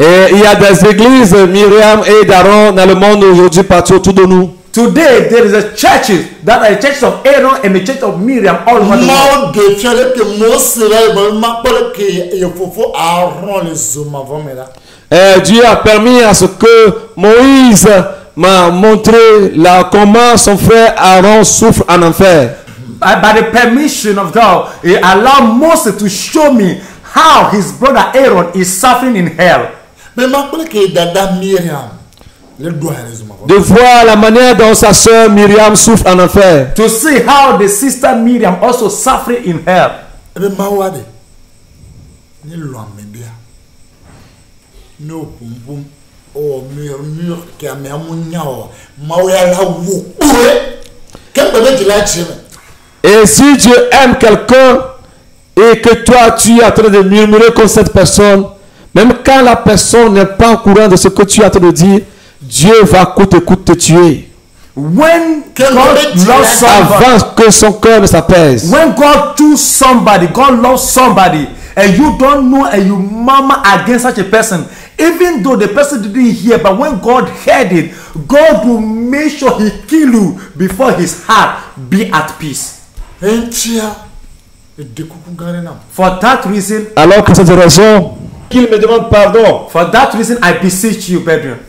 Et il y a des églises, Myriam et d'Aaron, dans le monde aujourd'hui, partout autour de nous. Today, there is a churches that are the church of Aaron and the church of Miriam all over the world. Dieu a permis à ce que Moïse m'a montré comment son frère Aaron souffre en enfer. By the permission of God, He allowed Moses to show me how his brother Aaron is suffering in hell. De voir la manière dont sa sœur Myriam souffre en enfer. To see how the sister Miriam also suffering in hell. Et si Dieu aime quelqu'un et que toi tu es en train de murmurer contre cette personne, même quand la personne n'est pas au courant de ce que tu es en train de dire, Dieu va coûte que coûte te tuer. When God loves somebody, avant que son cœur ne s'apaise. When God chooses somebody, God loves somebody, and you don't know and you murmur against such a person, even though the person didn't hear, but when God heard it, God will make sure He kill you before His heart be at peace. For that reason, alors pour cette raison, qu'il me demande pardon. For that reason, I beseech you, brethren.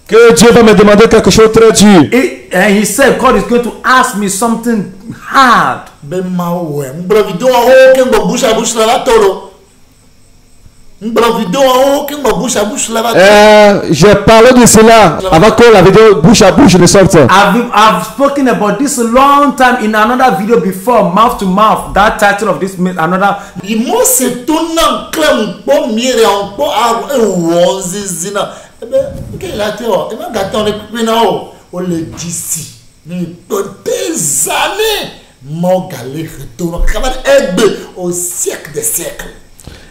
Que Dieu va me demander quelque chose de très dur. And He said, God is going to ask me something hard. J'ai parlé de cela avant que la vidéo bouche à bouche ne sorte. I've spoken about this a long time in another video before, mouth to mouth. That title of this another. Au siècle des siècles.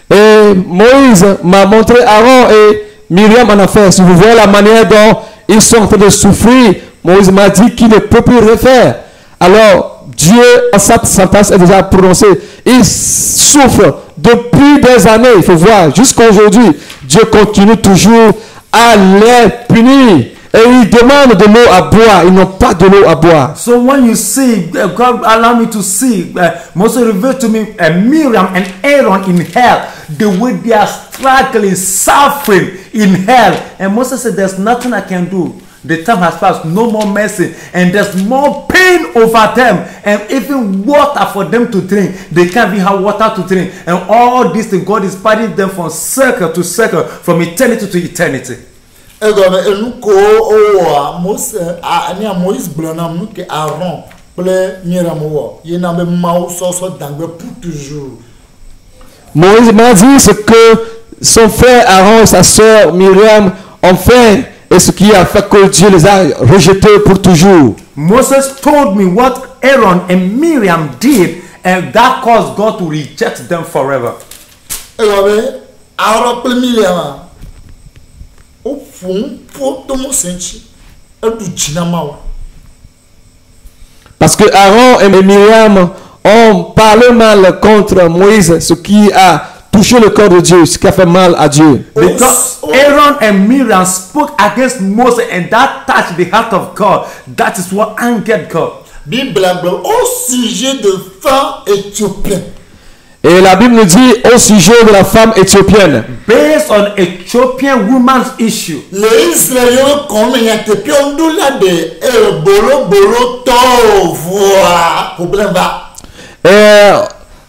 Et Moïse m'a montré Aaron et Myriam en enfer. Si vous voyez la manière dont ils sont en train de souffrir, Moïse m'a dit qu'il ne peut plus rien faire. Alors, Dieu, sa sentence est déjà prononcée. Il souffre depuis des années. Il faut voir, jusqu'à aujourd'hui, Dieu continue toujours à les punir. Et ils demandent de l'eau à boire. Ils n'ont pas de l'eau à boire. So when you see, God allow me to see, Moses revealed to me Miriam and Aaron in hell, the way they are struggling, suffering in hell. And Moses said, there's nothing I can do. The time has passed, no more mercy. And there's more pain over them. And even water for them to drink. They can't even have water to drink. And all this thing, God is fighting them from circle to circle, from eternity to eternity. Moïse Blanam nous que Aaron Moïse m'a dit ce que son frère Aaron et sa sœur Myriam ont fait et ce qui a fait que Dieu les a rejetés pour toujours. Moses told me what Aaron and Miriam did, and that caused God to reject them forever. Aaron et Myriam au fond pour tout mon parce que Aaron et Myriam ont parlé mal contre Moïse, ce qui a touché le corps de Dieu, ce qui a fait mal à Dieu. Because Aaron and Miriam spoke against Moses and that touched the heart of God. That is what angered God. Bible au sujet de femmes éthiopiennes. Et la Bible nous dit au sujet de la femme éthiopienne. Based on Ethiopian woman's issue. Les Israéliens comme il y a de bolo problème va.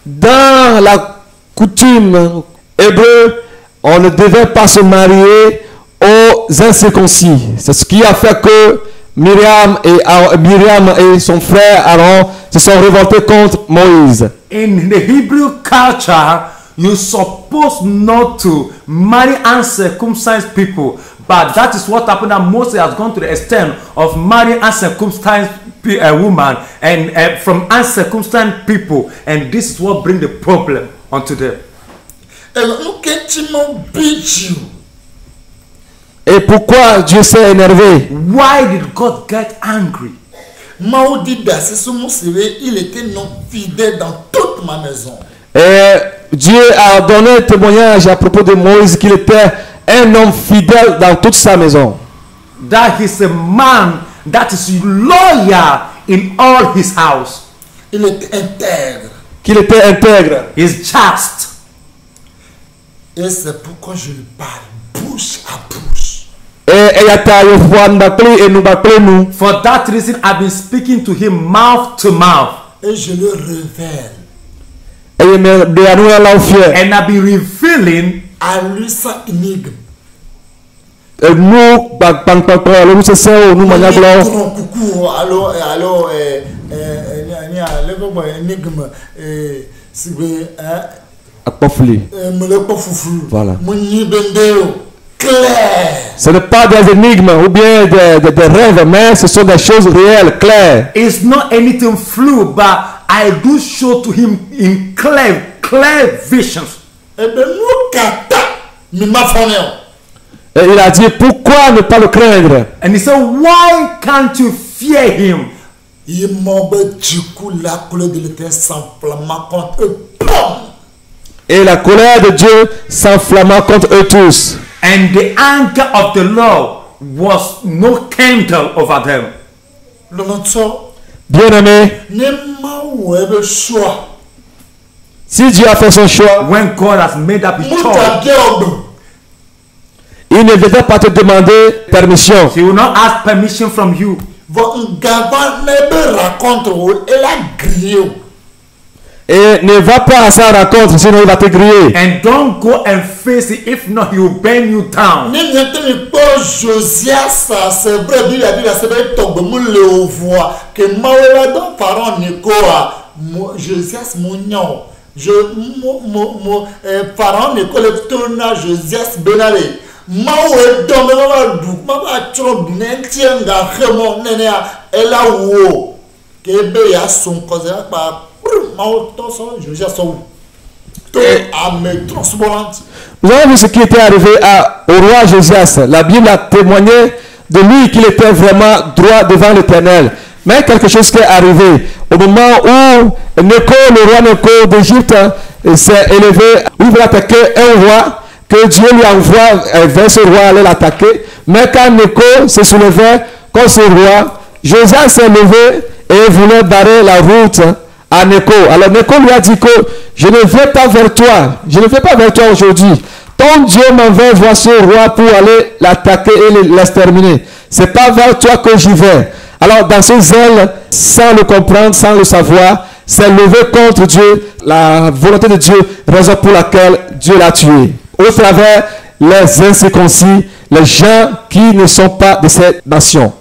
Dans la coutume hébreu, on ne devait pas se marier aux incirconcis. C'est ce qui a fait que Myriam et son frère Aaron se sont révoltés contre Moïse. In the Hebrew culture, you're supposed not to marry uncircumcised people, but that is what happened. That Moses has gone to the extent of marrying uncircumcised woman and from uncircumcised people, and this is what brings the problem onto them. Et pourquoi Dieu s'est énervé? Why did God get angry? Maudit il était non fidèle dans toute ma maison. Et Dieu a donné un témoignage à propos de Moïse qu'il était un homme fidèle dans toute sa maison. That he's a man that is loyal in all his house. Il était intègre. Qu'il était intègre. He's just. Et c'est pourquoi je lui parle bouche à bouche. For that reason, I've been speaking to him mouth to mouth. Et je le révèle. And I've been revealing à lui sa énigme. Nous, voilà. Ce n'est pas des énigmes ou bien des rêves, mais ce sont des choses réelles, claires. It's not anything flu, but I do show to him in clear visions. Et bien nous kata mi ma foneo. Et il a dit pourquoi ne pas le craindre? And he said, why can't you fear him? Il m'a du coup la couleur de l'Éternel s'enflamma contre eux. Et la colère de Dieu s'enflamma contre eux tous. And the anger of the Lord was no candle over them. Bien-aimé, si Dieu a fait son choix, when God has made up his choice, il ne devait pas te demander permission. he will not ask permission from you. Et ne va pas à sa rencontre, sinon il va te griller. And don't go and face it, if not he will burn you down. Josias, c'est vrai, il a dit la semaine tombe le voix que Maouela dans parent Nicoa, Josias Mounion, parent Nicolas tourna Josias Benale. Maoué dans le doux, Mama Trump n'entient pas vraiment elle a où que Béa son cause par. Nous avons vu ce qui était arrivé au roi Josias. La Bible a témoigné de lui qu'il était vraiment droit devant l'Éternel. Mais quelque chose qui est arrivé au moment où Néco, le roi Néco d'Égypte, s'est élevé, il voulait attaquer un roi que Dieu lui envoie vers ce roi aller l'attaquer. Mais quand Néco se soulevait contre ce roi, Josias s'est levé et voulait barrer la route à Néco. Alors Néco lui a dit que je ne vais pas vers toi, je ne vais pas vers toi aujourd'hui. Ton Dieu m'envoie voir ce roi pour aller l'attaquer et l'exterminer. C'est pas vers toi que j'y vais. Alors dans ce zèle, sans le comprendre, sans le savoir, s'est levé contre Dieu, la volonté de Dieu, raison pour laquelle Dieu l'a tué. Au travers les incirconcis, les gens qui ne sont pas de cette nation.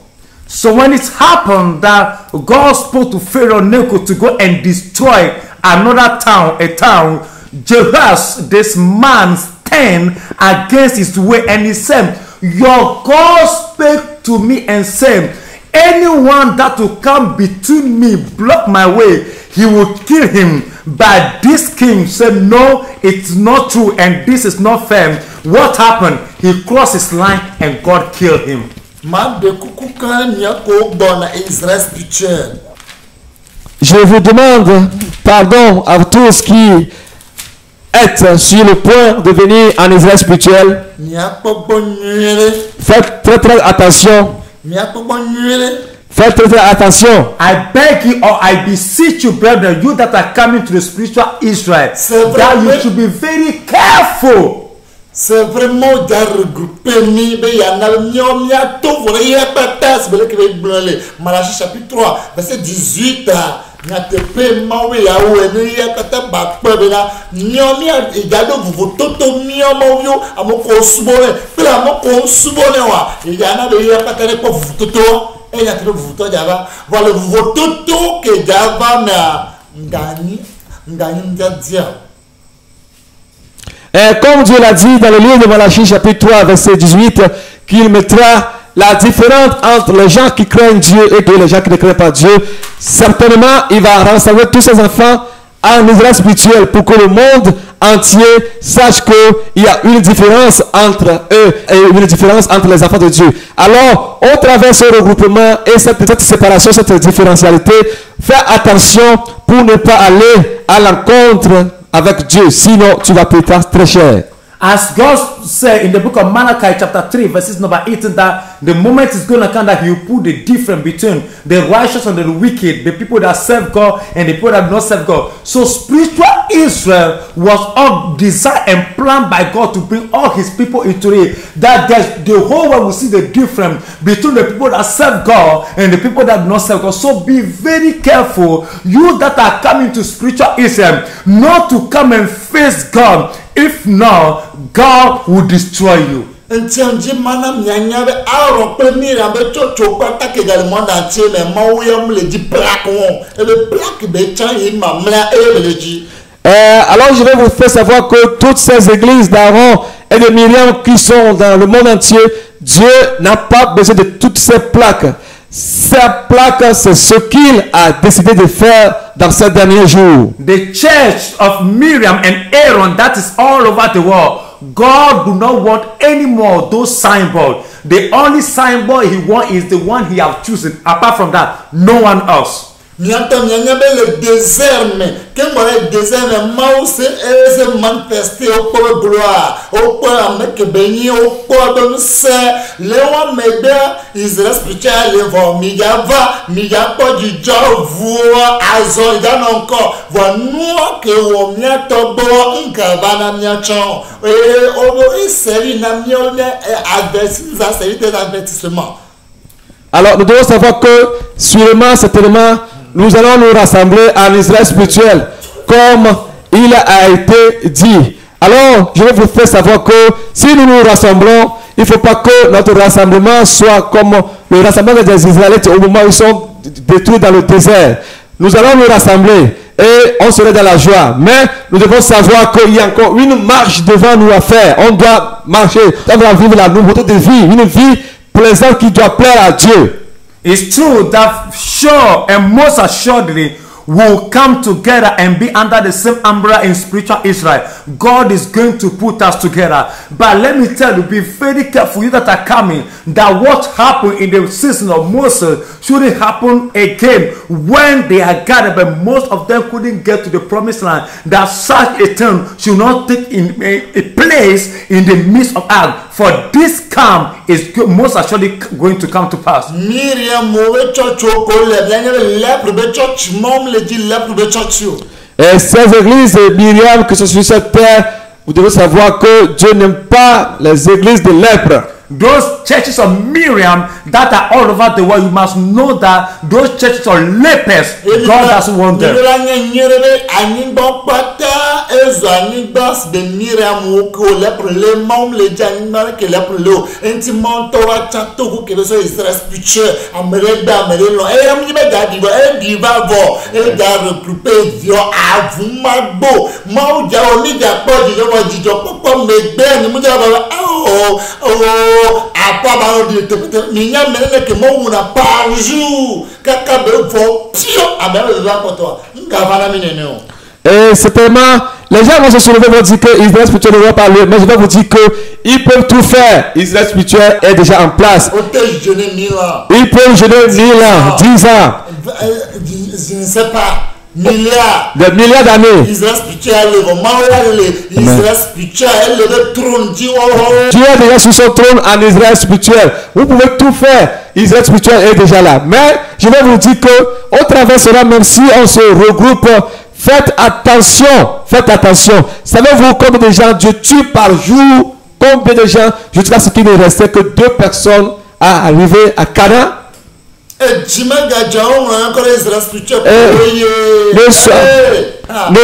So when it happened that God spoke to Pharaoh Necho to go and destroy another town, a town, Jehoash, this man stand against his way and he said, your God spake to me and said, anyone that will come between me, block my way, he will kill him. But this king said, no, it's not true and this is not fair. What happened? He crossed his line and God killed him. Je vous demande pardon à tous qui êtes sur le point de venir en Israël spirituel. Faites très attention. Faites très attention. I beg you or I beseech you, brethren, you that are coming to the spiritual Israel, that you should be very careful. C'est vraiment de regrouper ni be yana nyomia to vole ya patas bele ke blele Malachie chapitre 3 verset 18 na te pe mawe ya o ene ya kata ba pe bela nyomia igado vuvu toto nyoma yo amoko subone pela amoko subone wa yana be ya kata ne ko vuvu toto e ya te vuvu to java voilà vuvu toto ke java na ngani ndia. Et comme Dieu l'a dit dans le livre de Malachie chapitre 3 verset 18, qu'il mettra la différence entre les gens qui craignent Dieu et les gens qui ne craignent pas Dieu. Certainement, il va rassembler tous ses enfants en Israël spirituel pour que le monde entier sache qu'il y a une différence entre eux et une différence entre les enfants de Dieu. Alors, au travers de ce regroupement et cette séparation, cette différentialité, fais attention pour ne pas aller à l'encontre avec Dieu. Sinon, tu vas payer très cher. As God said in the book of Malachi chapter 3 verses number 18, that the moment is going to come that he will put the difference between the righteous and the wicked, the people that serve God and the people that do not serve God. So spiritual Israel was all designed and planned by God to bring all his people into it. That the whole world will see the difference between the people that serve God and the people that do not serve God. So be very careful, you that are coming to spiritual Israel, not to come and face God. If not, God will destroy you. Ntianji mana mianya be aro premier abe chocho kwata ke gal monde entier mais mawuyam le di plaque won et le plaque be chan yi mamla e le di. Alors je vais vous faire savoir que toutes ces églises d'Aaron et de Myriam qui sont dans le monde entier, Dieu n'a pas besoin de toutes ces plaques. Ces plaques, c'est ce qu'il a décidé de faire dans ces derniers jours. The church of Miriam and Aaron, that is all over the world. God do not want any more those signboards. The only signboard he wants is the one he has chosen. Apart from that, no one else. Mianta mianya be le désert mais que moi le désert mais mau se manifester au pour gloire au pour avec béni au pour de se le wa mebe Israël spirituel le va miga pas du job voix azon dan encore voix nous que o miato bo nka bana miachon et o série na mione avertissement. Alors nous devons savoir que sûrement certainement nous allons nous rassembler en Israël spirituel, comme il a été dit. Alors, je vais vous faire savoir que si nous nous rassemblons, il ne faut pas que notre rassemblement soit comme le rassemblement des Israélites au moment où ils sont détruits dans le désert. Nous allons nous rassembler et on serait dans la joie. Mais nous devons savoir qu'il y a encore une marche devant nous à faire. On doit marcher, on doit vivre la nouveauté de vie, une vie plaisante qui doit plaire à Dieu. It's true that sure and most assuredly will come together and be under the same umbrella in spiritual Israel. God is going to put us together. But let me tell you, be very careful, you that are coming, that what happened in the season of Moses shouldn't happen again when they are gathered, but most of them couldn't get to the promised land. That such a thing should not take in a place in the midst of us. For this calm is most assuredly going to come to pass. Miriam, et ces églises de Myriam qui sont sur cette terre, vous devez savoir que Dieu n'aime pas les églises de lèpres. Those churches of Miriam that are all over the world, you must know that those churches are lepers. God doesn't want them. Et certainement, les gens vont se soulever, vont dire que Israël spirituel ne va pas parler, mais je vais vous dire qu'ils peuvent tout faire. Israël spirituel est déjà en place. Ils peuvent jeûner 1000 ans. Ils peuvent jeûner 1000 ans, 10 ans. Je ne sais pas. Milliards. Des milliards d'années. Israël spirituel, Israël spirituel, le trône. Dieu est déjà sur son trône en Israël spirituel. Vous pouvez tout faire. Israël spirituel est déjà là. Mais je vais vous dire que au travers de cela, même si on se regroupe, faites attention. Faites attention. Savez-vous combien de gens Dieu tue par jour? Combien de gens jusqu'à ce qu'il ne restait que 2 personnes à arriver à Canaan? Ne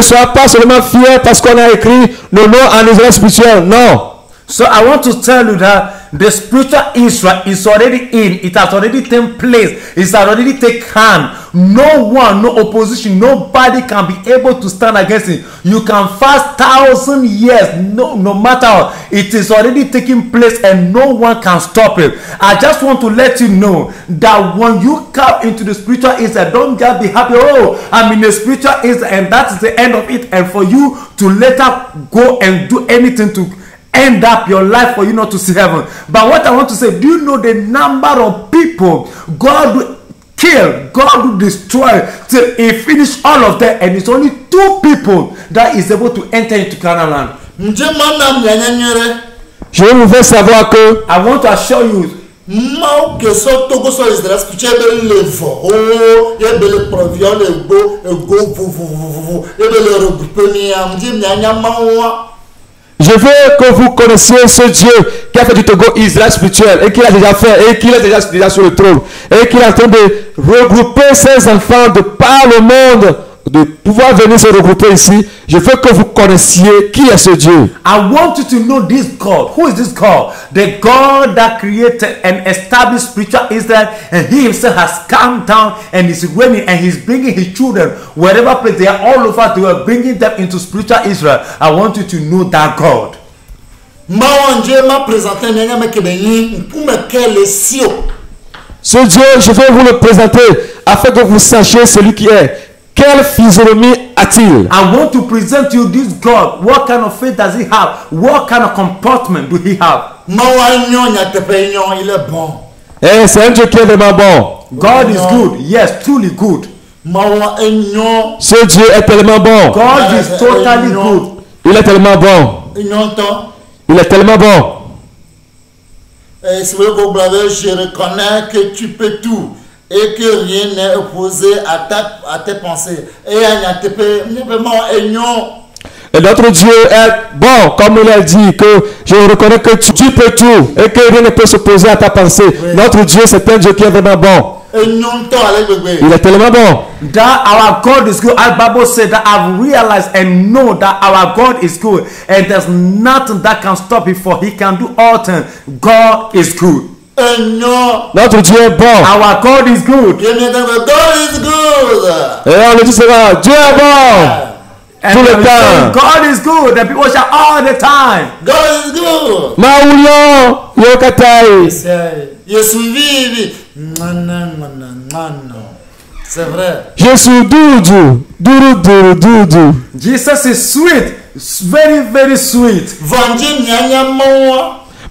sois pas seulement fier parce qu'on a écrit le nom en Israël spirituel. Non. So I want to tell you that the spiritual Israel is already in. It has already taken place. It's already taken hand. No one, no opposition, nobody can be able to stand against it. You can fast 1,000 years, no matter what. It is already taking place and no one can stop it. I just want to let you know that when you come into the spiritual Israel, don't just be happy, oh, I'm in the spiritual Israel and that is the end of it. And for you to later go and do anything to end up your life for you not to see heaven. But what I want to say, do you know the number of people God kill, God will destroy till He finish all of them, and it's only 2 people that is able to enter into Canaan land. Je vous fais savoir que I want to assure you. Je veux que vous connaissiez ce Dieu qui a fait du Togo Israël spirituel et qui l'a déjà fait et qui est déjà sur le trône et qui est en train de regrouper ses enfants de par le monde, de pouvoir venir se regrouper ici. Je veux que vous connaissiez qui est ce Dieu. I want you to know this God. Who is this God? The God that created and established spiritual Israel, and He Himself has come down and is reigning, and He's bringing His children wherever place they are all over. They are bringing them into spiritual Israel. I want you to know that God. Ce Dieu, je vais vous le présenter afin que vous sachiez celui qui est. Quelle physionomie a-t-il? I want to present you this God. What kind of faith does He have? What kind of comportment do He have? Eh, c'est un Dieu qui est vraiment bon. God is good. Yes, truly good. Ce Dieu est tellement bon. God is totally good. Il est tellement bon. Il est tellement bon. Je reconnais que tu peux tout et que rien n'est opposé à tes pensées. Et notre Dieu est bon, comme il a dit, que je reconnais que tu peux tout et que rien ne peut s'opposer à ta pensée. Oui. Notre Dieu, c'est un Dieu qui est vraiment bon. Il est tellement bon. That our God is good. As Bible said that I've realized and know that our God is good, and there's nothing that can stop it, for He can do all things. God is good. Notre Dieu est bon. Our God is good. God is good. Et on le dit souvent, Dieu est bon. And tout le temps. God is good. And people shout all the time. God is good. Maoulion, yokatai. C'est vrai. Je suis doudou, doudou. Jesus is sweet, very, very sweet.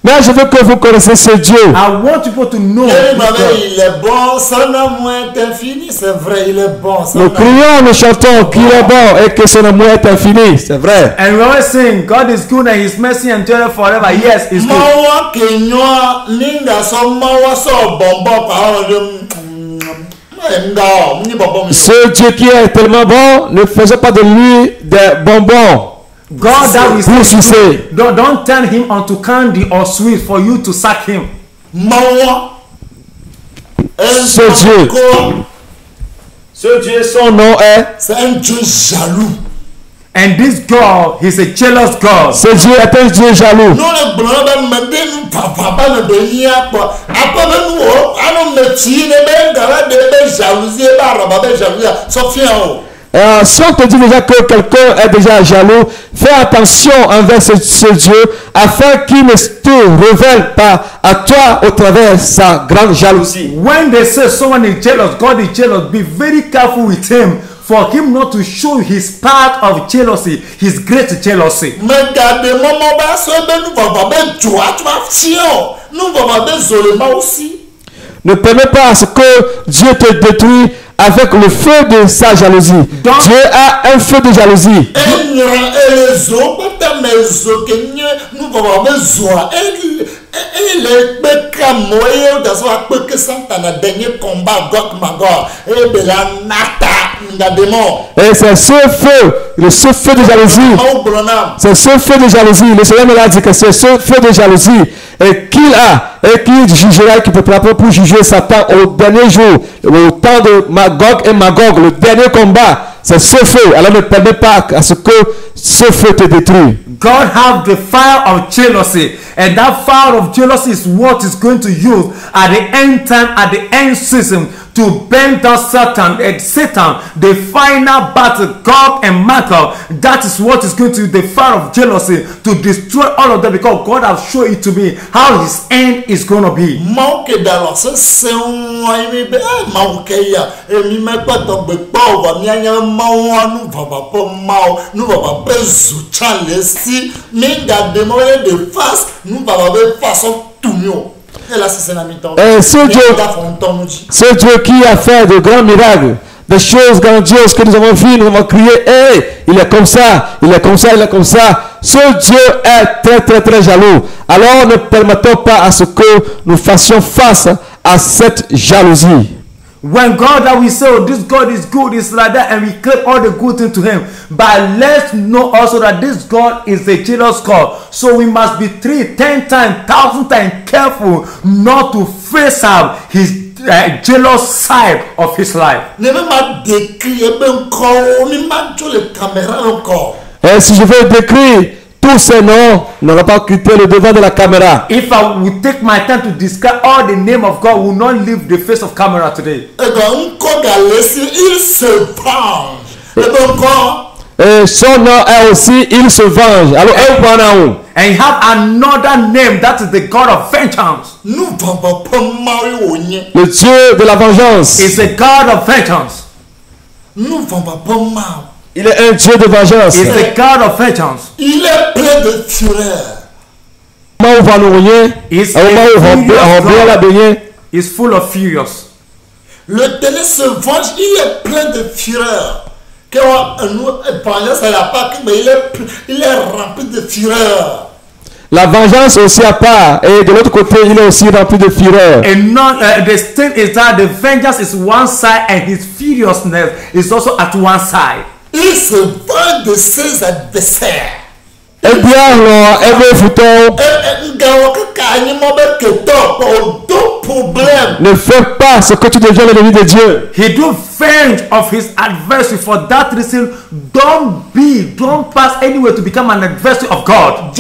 Mais je veux que vous connaissiez ce Dieu. I want people to know. Il est bon, son amour est infini. C'est vrai, il est bon. Nous crions, nous chantons qu'il est bon et que son amour est infini. C'est vrai. And we always sing, God is good and His mercy endureth forever. Yes, it's good. Ce Dieu qui est tellement bon, ne faisons pas de lui des bonbons. God that we say, don't turn Him onto candy or sweet for you to sack Him. Ce Dieu, son nom est. C'est un Dieu jaloux. And this God, He's a jealous God. Ce Dieu est un Dieu jaloux. Si on te dit déjà que quelqu'un est déjà jaloux, fais attention envers ce Dieu afin qu'il ne te révèle pas à toi au travers de sa grande jalousie. When they say someone is jealous, God is jealous, be very careful with him, for him not to show his part of jealousy, his great jealousy. Ne permets pas à ce que Dieu te détruise avec le feu de sa jalousie. Dieu a un feu de jalousie. Et c'est ce feu, ce feu de jalousie, c'est ce feu de jalousie, le Seigneur me l'a dit que c'est ce feu de jalousie qu'il a et qui jugera, qui peut prendre pour juger Satan au dernier jour, au temps de Magog et Magog, le dernier combat. C'est ce feu. Alors ne permets pas à ce que ce feu te détruise. God have the fire of jealousy, and that fire of jealousy is what is going to use at the end time, at the end season, to bend down Satan and Satan, the final battle, Gog and Magog. That is what is going to use the fire of jealousy to destroy all of them, because God has shown it to me how his end is going to be. Et là, c'est un ami ton. Et ce Dieu qui a fait de grands miracles, des choses grandioses que nous avons vues, nous avons crié, hey, il est comme ça, il est comme ça, il est comme ça. Ce Dieu est très très très jaloux. Alors ne permettons pas à ce que nous fassions face à cette jalousie. When God that we say, oh, this God is good, it's like that, and we claim all the good things to Him. But let's know also that this God is a jealous God. So we must be 3, 10 times, 1,000 times careful not to face up His jealous side of His life. Et si je veux décrire tous ces noms, n'aura pas quitté le devant de la caméra. If I would take my time to describe all the name of God, will not leave the face of camera today. Et son nom est aussi, il se venge. Alors, and you have another name, that is the God of vengeance. Le Dieu de la vengeance. Is a God of vengeance. Il est un Dieu de vengeance. Is a God of vengeance. Il est plein de fureur. Is full of furious. Le Télé se venge, il est plein de fureur. Il est rempli de fureur. La vengeance aussi à part, et de l'autre côté, il est aussi rempli de fureur. And not, the thing is that the vengeance is one side and his furiousness is also at one side. Il se venge de ses adversaires. Eh bien, ne fais pas ce que tu deviens l'ennemi de Dieu. He do venge of his adversary. For that reason, don't pass anywhere to become an adversary of God.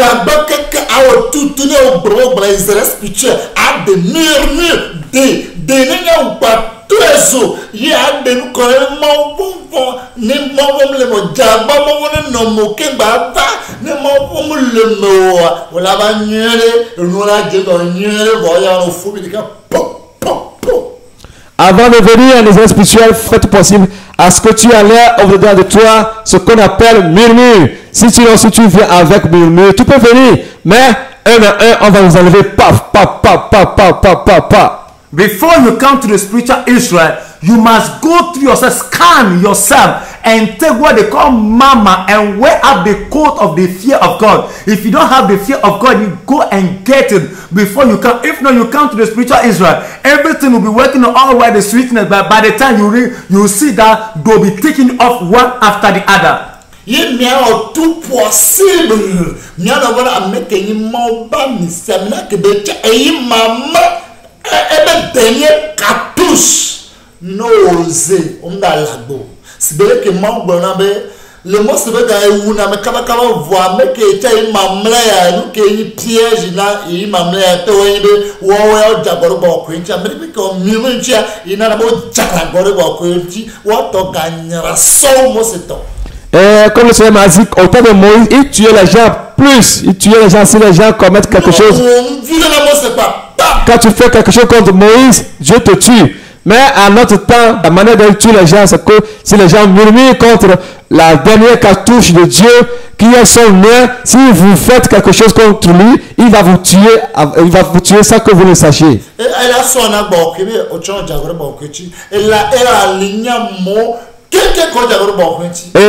Avant de venir en Israël spirituel, faites possible à ce que tu as l'air au-dedans de toi, ce qu'on appelle murmure. Si tu viens avec murmure, tu peux venir, mais un à un, on va nous enlever, paf, paf, paf, paf, paf, paf, paf, paf. Before you come to the spiritual Israel, you must go through yourself, scan yourself, and take what they call mama and wear up the coat of the fear of God. If you don't have the fear of God, you go and get it before you come. If not, you come to the spiritual Israel. Everything will be working all right, the sweetness, but by the time you see that they'll be taking off one after the other. Il n'y a tout possible. Il y a un mec qui m'a mis que de maman. Et dernier cartouche n'ose on a la go c'est vrai que moi le mot c'est vrai que on a mais kama voir mais que tu mamla ya nous que piège là il mamla to ibe wo jagoro bo ko ntia mais que mieux ntia ina na bo jagoro bo ko ntia wo to gagnera so mo c'est to. Comme le Seigneur m'a dit, au temps de Moïse, il tuait les gens plus. Il tuait les gens si les gens commettent quelque chose. Quand tu fais quelque chose contre Moïse, Dieu te tue. Mais à notre temps, la manière dont il tue les gens, c'est que si les gens murmurent contre la dernière cartouche de Dieu, qui est son nom, si vous faites quelque chose contre lui, il va vous tuer sans que vous le sachiez. Et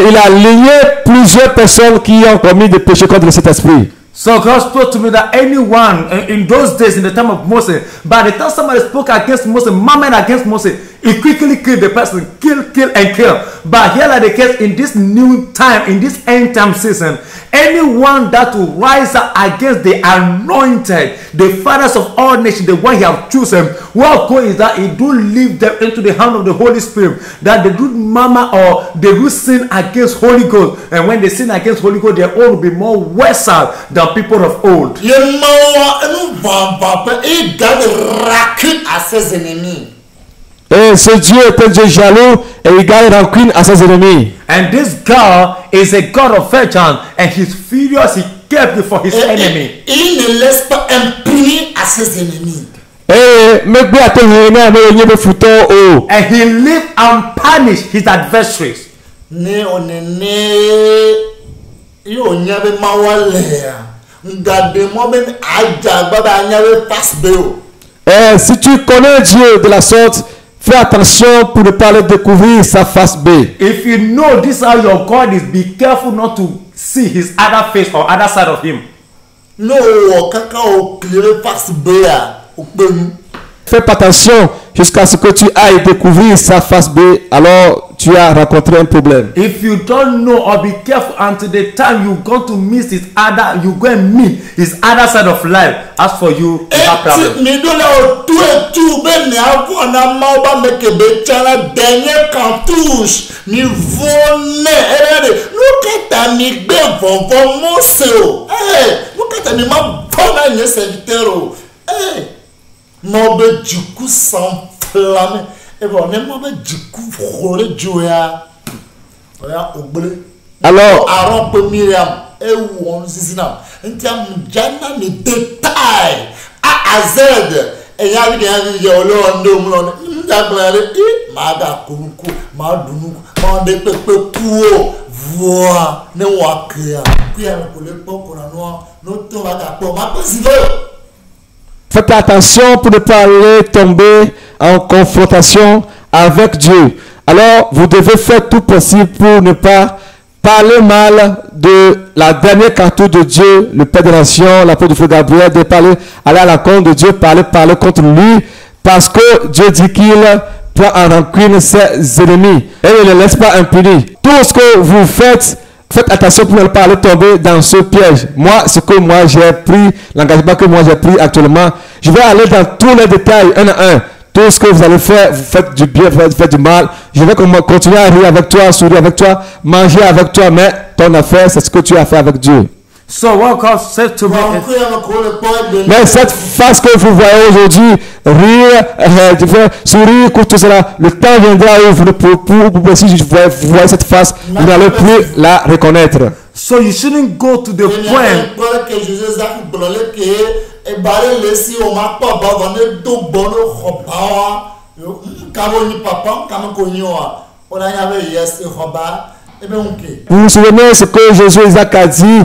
il a aligné plusieurs personnes qui ont commis des péchés contre cet esprit. So God spoke to me that anyone in those days, in the time of Moses, by the time somebody spoke against Moses, murmured against Moses, he quickly killed the person, kill and kill. But here like the case in this new time, in this end time season, anyone that will rise up against the anointed, the fathers of all nations, the one he have chosen, what goal is that he do leave them into the hand of the Holy Spirit, that they do murmur or they do sin against Holy Ghost, and when they sin against Holy Ghost, their own will be more worse than people of old. Et ce Dieu est un Dieu jaloux et il garde rancune à ses ennemis. And this God is a God of vengeance, and he's furious, he kept it for his enemy. Il ne laisse pas impuni à ses ennemis. And he leave unpunished his adversaries. Et si tu connais Dieu de la sorte, fais attention pour ne pas le découvrir sa face B. If you know this is how your God is, be careful not to see his other face or other side of him. No, kaka o clear face B o penu. Fais pas attention jusqu'à ce que tu ailles découvrir sa face B, alors tu as rencontré un problème. If you don't know or be careful until the time you're going to miss his other, you go and meet his other side of life. As for you, you have problem. Mi donne au tout et tout, ben ni avant na mauba meke betala dernier cartouche. Mi vone, nous kata mi ben von moseo. Nous kata mi ma bona nye serviteur. Maube du coup s'enflamme. Et bon, on est maube du coup frôler Joya. Alors, Aaron peut Myriam. Et où on zizina. On tient Mjana les détails. A à Z. Et il y a des gens qui Mada Kuruku, Madunu, Mande Pepe Puo, Voix, ne Wakia. Puis à l'époque, on a noir, notre Madapo, ma présidente. Faites attention pour ne pas aller tomber en confrontation avec Dieu. Alors, vous devez faire tout possible pour ne pas parler mal de la dernière cartouche de Dieu, le Père des Nations, l'apôtre du feu Gabriel, de parler, aller à la compte de Dieu, parler contre lui, parce que Dieu dit qu'il prend en rancune ses ennemis et ne les laisse pas impunis. Tout ce que vous faites, faites attention pour ne pas aller tomber dans ce piège. Moi, ce que moi j'ai pris, l'engagement que moi j'ai pris actuellement, je vais aller dans tous les détails, un à un. Tout ce que vous allez faire, vous faites du bien, vous faites du mal. Je vais continuer à rire avec toi, sourire avec toi, manger avec toi, mais ton affaire, c'est ce que tu as fait avec Dieu. So what God said to me is, mais cette face que vous voyez aujourd'hui, rire, sourire, tout cela, le temps viendra où vous si vous voyez cette face, vous n'allez plus la reconnaître. So you shouldn't go to the point. Vous vous souvenez ce que Jésus Isaac a dit,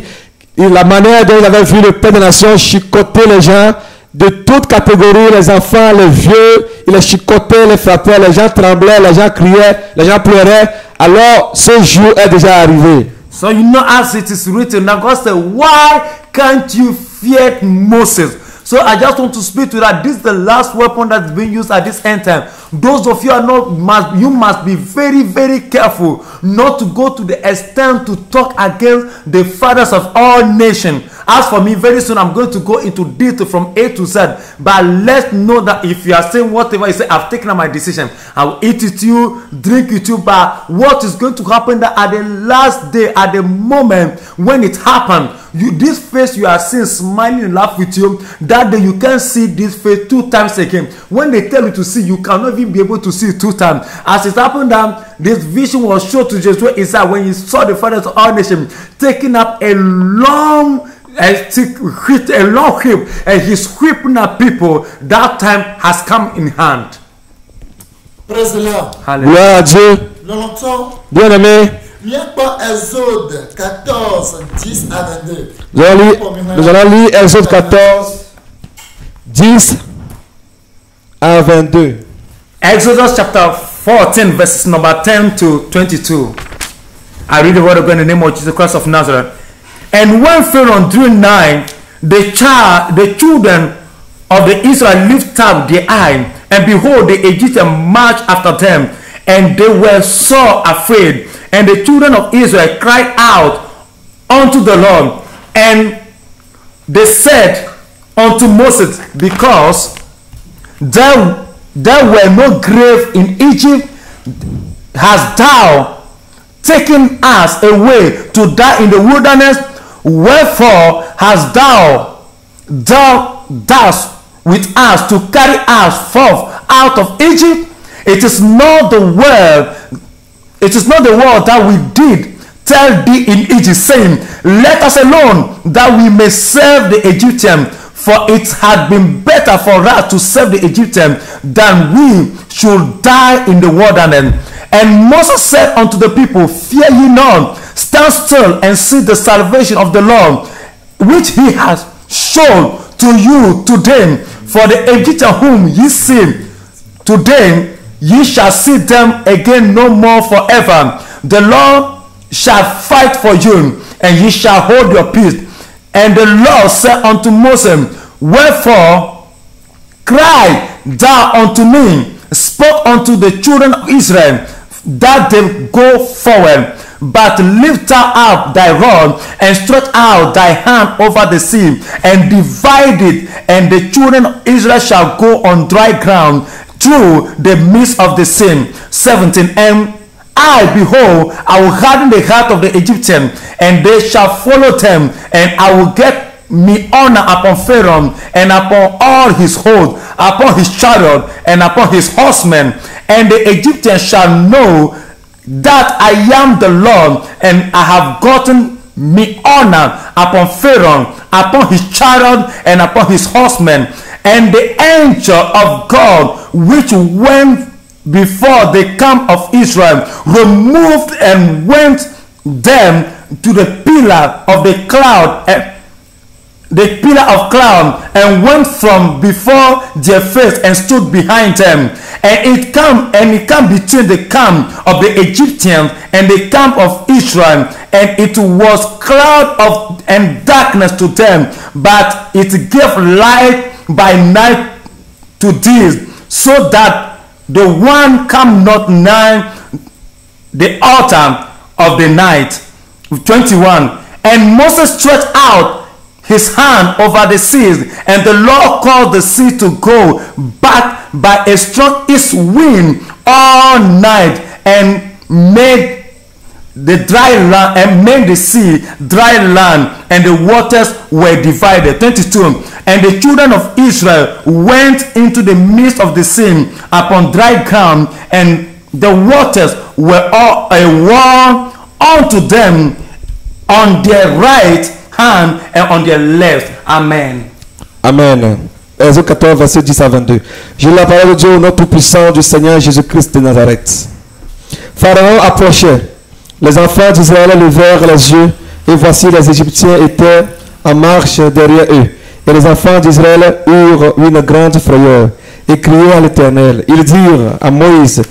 et la manière dont il avait vu le Père des Nations chicoter les gens de toutes catégories, les enfants, les vieux, il les chicotait, les frappait, les gens tremblaient, les gens criaient, les gens pleuraient. Alors ce jour est déjà arrivé. So you know as it is written, now God said, why can't you fear Moses? So I just want to speak to that. This is the last weapon that's being used at this end time. Those of you are not you must be very, very careful not to go to the extent to talk against the fathers of all nations. As for me, very soon I'm going to go into detail from A to Z. But let's know that if you are saying whatever you say, I've taken my decision. I will eat with you, drink with you. But what is going to happen that at the last day, at the moment when it happened, this face you are seeing smiling and laugh with you, that day you can't see this face 2 times again. When they tell you to see, you cannot even be able to see it 2 times. As it happened that this vision was shown to Jesus Isaiah when he saw the fathers of all nations taking up a long whip, and he's whipping at people. That time has come in hand. Praise the Lord. Gloire à Dieu. Bien aimé. Exode 14, 10 à 22. Nous allons lire Exode 14, 10 à 22. Exodus chapter 14, verses number 10 to 22. I read the word of God in the name of Jesus Christ of Nazareth. And when Pharaoh drew nigh, the children of the Israel lifted up their eye, and behold, the Egyptians marched after them, and they were so afraid. And the children of Israel cried out unto the Lord, and they said unto Moses, because there were no grave in Egypt, hast thou taken us away to die in the wilderness? Wherefore hast thou thus with us to carry us forth out of Egypt? It is not the word that we did tell thee in Egypt, saying, let us alone, that we may serve the Egyptian. For it had been better for us to serve the Egyptian than we should die in the wilderness. And Moses said unto the people, fear ye not, stand still and see the salvation of the Lord, which he has shown to you today. For the Egyptians whom ye see today, ye shall see them again no more forever. The Lord shall fight for you, and ye shall hold your peace. And the Lord said unto Moses, wherefore cry thou unto me, spoke unto the children of Israel, that they go forward. But lift up thy rod, and stretch out thy hand over the sea, and divide it, and the children of Israel shall go on dry ground through the midst of the sea. 17. And I, behold, I will harden the heart of the Egyptians, and they shall follow them, and I will get me honor upon Pharaoh, and upon all his host, upon his chariot, and upon his horsemen. And the Egyptians shall know that I am the Lord, and I have gotten me honor upon Pharaoh, upon his chariot, and upon his horsemen. And the angel of God, which went before the camp of Israel, removed and went them to the pillar of the cloud, and went from before their face and stood behind them. And it came between the camp of the Egyptians and the camp of Israel, and it was cloud and darkness to them, but it gave light by night to these, so that the one come not nigh the altar of the night. 21. And Moses stretched out his hand over the seas, and the Lord caused the sea to go back by a strong east wind all night, and made the dry land, and made the sea dry land, and the waters were divided. 22. And the children of Israel went into the midst of the sea upon dry ground, and the waters were all a wall unto them on their right hand and on their left. Amen. Amen. Exode 14, verset 10 à 22. J'ai la parole de Dieu au nom tout-puissant du Seigneur Jésus-Christ de Nazareth. Pharaon approchait. Les enfants d'Israël levèrent les yeux, et voici les Égyptiens étaient en marche derrière eux. Et les enfants d'Israël eurent une grande frayeur, et crièrent à l'Éternel. Ils dirent à Moïse,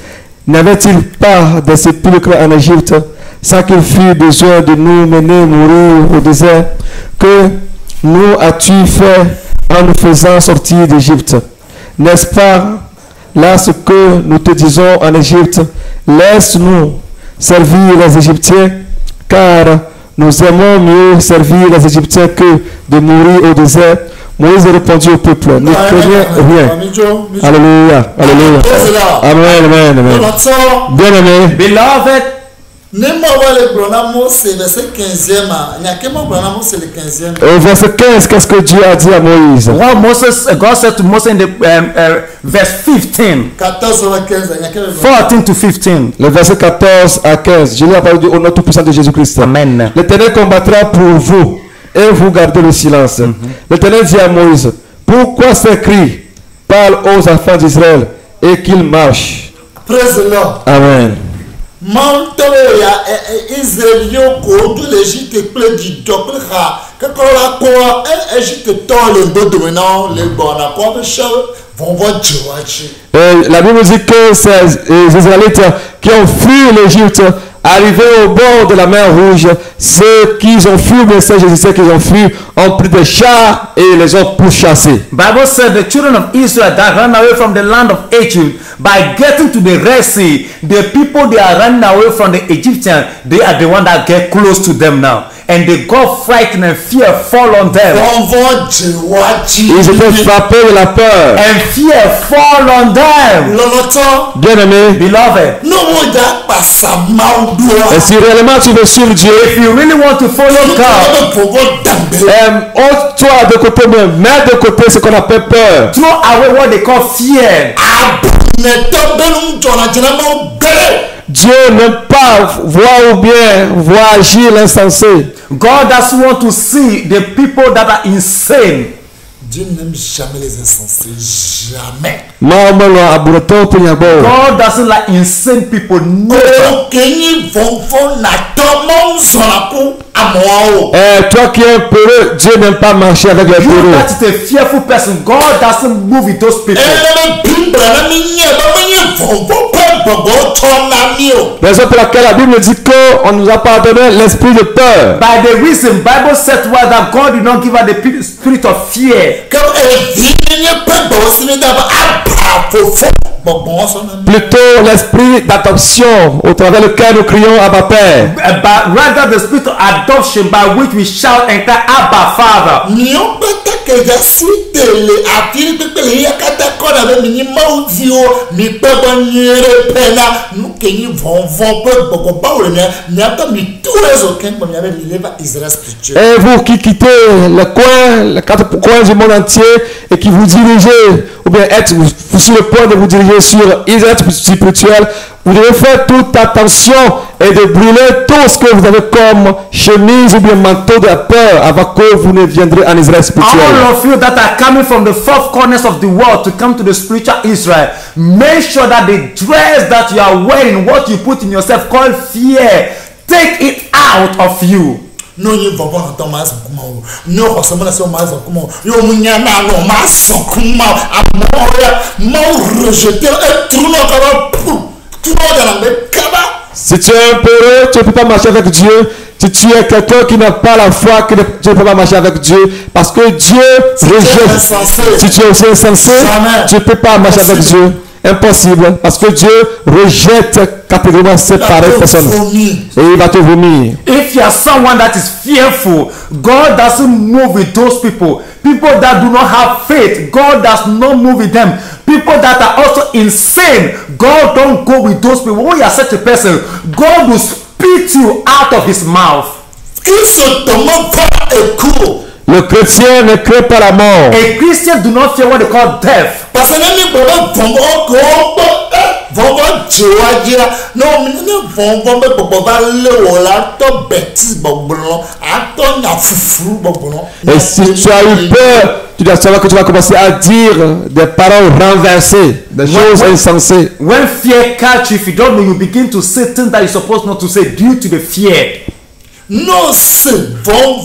n'avait-il pas des sépulcres en Égypte, sans qu'il fût besoin de nous mener mourir au désert? Que nous as-tu fait en nous faisant sortir d'Égypte? N'est-ce pas là ce que nous te disons en Égypte? Laisse-nous servir les Égyptiens, car nous aimons mieux servir les Égyptiens que de mourir au désert. Moïse répondit au peuple, ne craignez rien. Alléluia, alléluia. Amen, amen, amen. Bien aimé. Beloved, au verset 15, qu'est-ce que Dieu a dit à Moïse? what God said to Moses in the verse 15, 14 to 15. Le verset 14 à 15. Je lis la parole au nom tout-puissant de Jésus-Christ. Amen. L'Éternel combattra pour vous, et vous gardez le silence. L'Éternel dit à Moïse, pourquoi ces cris? Parle aux enfants d'Israël et qu'ils marchent. Praise the Lord. Amen. Israël ko de l'Égypte plein du dople ha que la quoi Égypte tord le dos dominant les bonnes comme chef vont voir Joachim. La Bible dit que ces Israélites qui ont fui l'Égypte, arrivés au bord de la mer Rouge, ceux qui ont fui, mais ceux qui ont fui, ont pris des chars et les ont pourchassés. Bible said the children of Israel that ran away from the land of Egypt, by getting to the Red Sea, the people they are running away from the Egyptians, they are the one that get close to them now. And they got frightened and fear fall on them. Ils étaient frappés de la peur. And fear fall on them. Bien aimé. Beloved. Et si réellement tu veux suivre Dieu, if you really want to follow God, ôte-toi de côté, mets de côté ce qu'on appelle peur. Throw away what they call fear. Dieu n'aime pas voir ou bien voir agir l'insensé. God doesn't want to see the people that are insane. Dieu n'aime jamais les insensés, jamais. God doesn't like insane people. No. Toi qui es un peureux, Dieu n'aime pas marcher avec les peureux. That is a fearful person. God doesn't move with those people. Raison pour laquelle la Bible dit qu'on nous a pardonné l'esprit de peur. By the reason, Bible said well that God did not give us the spirit of fear. Plutôt l'esprit d'adoption au travers lequel nous crions Abba Père. But rather the spirit of adoption by which we shout and cry Abba Father. Et vous qui quittez le coin, les quatre coins du monde entier et qui vous dirigez, ou bien êtes sur le point de vous diriger sur Israël spirituel, vous devez faire toute attention et de brûler tout ce que vous avez comme chemise ou bien manteau de la peur avant que vous ne viendrez en Israël spirituel. All of you that are coming from the four corners of the world to come to the spiritual Israel, make sure that the dress that you are wearing, what you put in yourself called fear, take it out of you. Non, il va voir dans ma comment non forcément sur ma comment yo munyana no ma sokuma rejeter et tout si tu es un peureux, tu ne peux pas marcher avec Dieu. Si tu es quelqu'un qui n'a pas la foi, tu ne peux pas marcher avec Dieu. Parce que Dieu rejette. Si tu es aussi insensé, tu ne peux pas marcher avec Dieu. Impossible. Parce que Dieu rejette catégoriquement cette pareille personne. Et il va te vomir. If you are someone that is fearful, God doesn't move with those people. People that do not have faith, God does not move with them. People that are also insane, God don't go with those people. When you are such a person, God will spit you out of his mouth. Le chrétien ne craint pas la mort. A Christian do not fear what they call death. Et si tu as eu peur, tu dois savoir que tu vas commencer à dire des paroles renversées, des choses insensées. When fear catch you, if you don't know, you begin to say things that you're supposed not to say due to the fear. Non, c'est bon,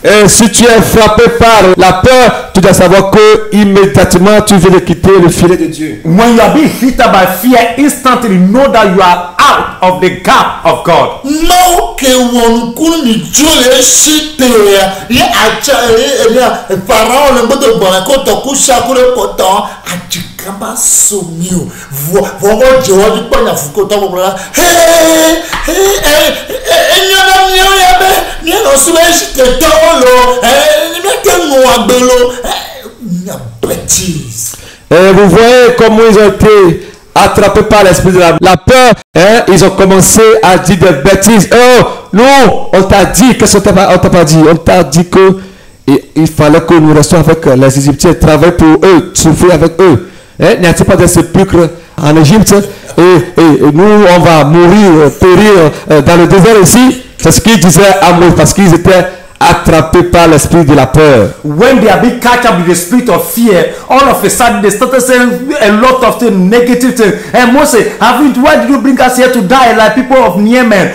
et si tu es frappé par la peur, tu dois savoir que immédiatement tu viens de quitter le filet de Dieu. When you are being hit by fear, instantly know that you are out of the gap of God. No, que one could be shit there. Yeah, I Pharaoh and Buddha Bonacoto Kushakure Poto, Achikaba so new. Vogo George Bonafuko. Hey, et vous voyez comment ils ont été attrapés par l'esprit de la peur. Hein? Ils ont commencé à dire des bêtises. Oh, non, on t'a dit, qu'est-ce qu'on t'a pas dit? On t'a dit que il fallait que nous restions avec les Égyptiens, travailler pour eux, souffrir avec eux. Hein? N'y a-t-il pas de sépulcre en Égypte? Et nous, on va mourir, périr dans le désert ici. C'est ce qu'ils disaient à Moïse parce qu'ils étaient attrapés par l'esprit de la peur. When they are being catch up with the spirit of fear, all of a sudden they started saying a lot of things, negative things. And Moses, why did you bring us here to die like people of Yemen?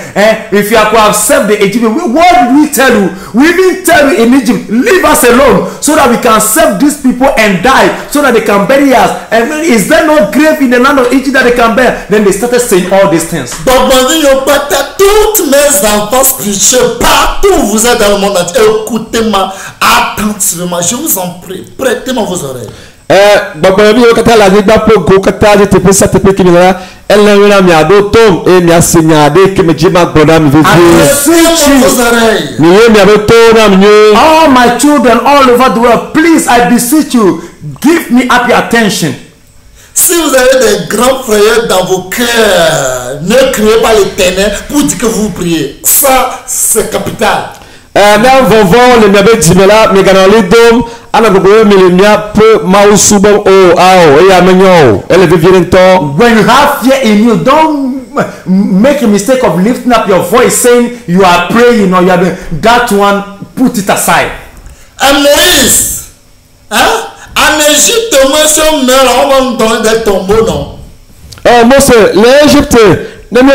If you have served the Egyptians, what did we tell you? We didn't tell you in Egypt, leave us alone so that we can serve these people and die so that they can bury us. And is there no grave in the land of Egypt that they can bear? Then they started saying all these things. Toutes mes enfants spirituels, partout où vous êtes dans le monde, écoutez-moi attentivement, je vous en prie, prêtez-moi vos oreilles. All my children all over the world, please, I beseech you, give me up your attention. Si vous avez des grands frères dans vos cœurs, ne criez pas l'Éternel pour dire que vous priez. Ça, c'est capital. When you have fear in you, don't make a mistake of lifting up your voice saying you are praying or you are doing that one, put it aside. Un Moïse, hein? En Égypte, moi, si on meurt, on va me donner des tombeaux, non? Mose, l'Égypte, in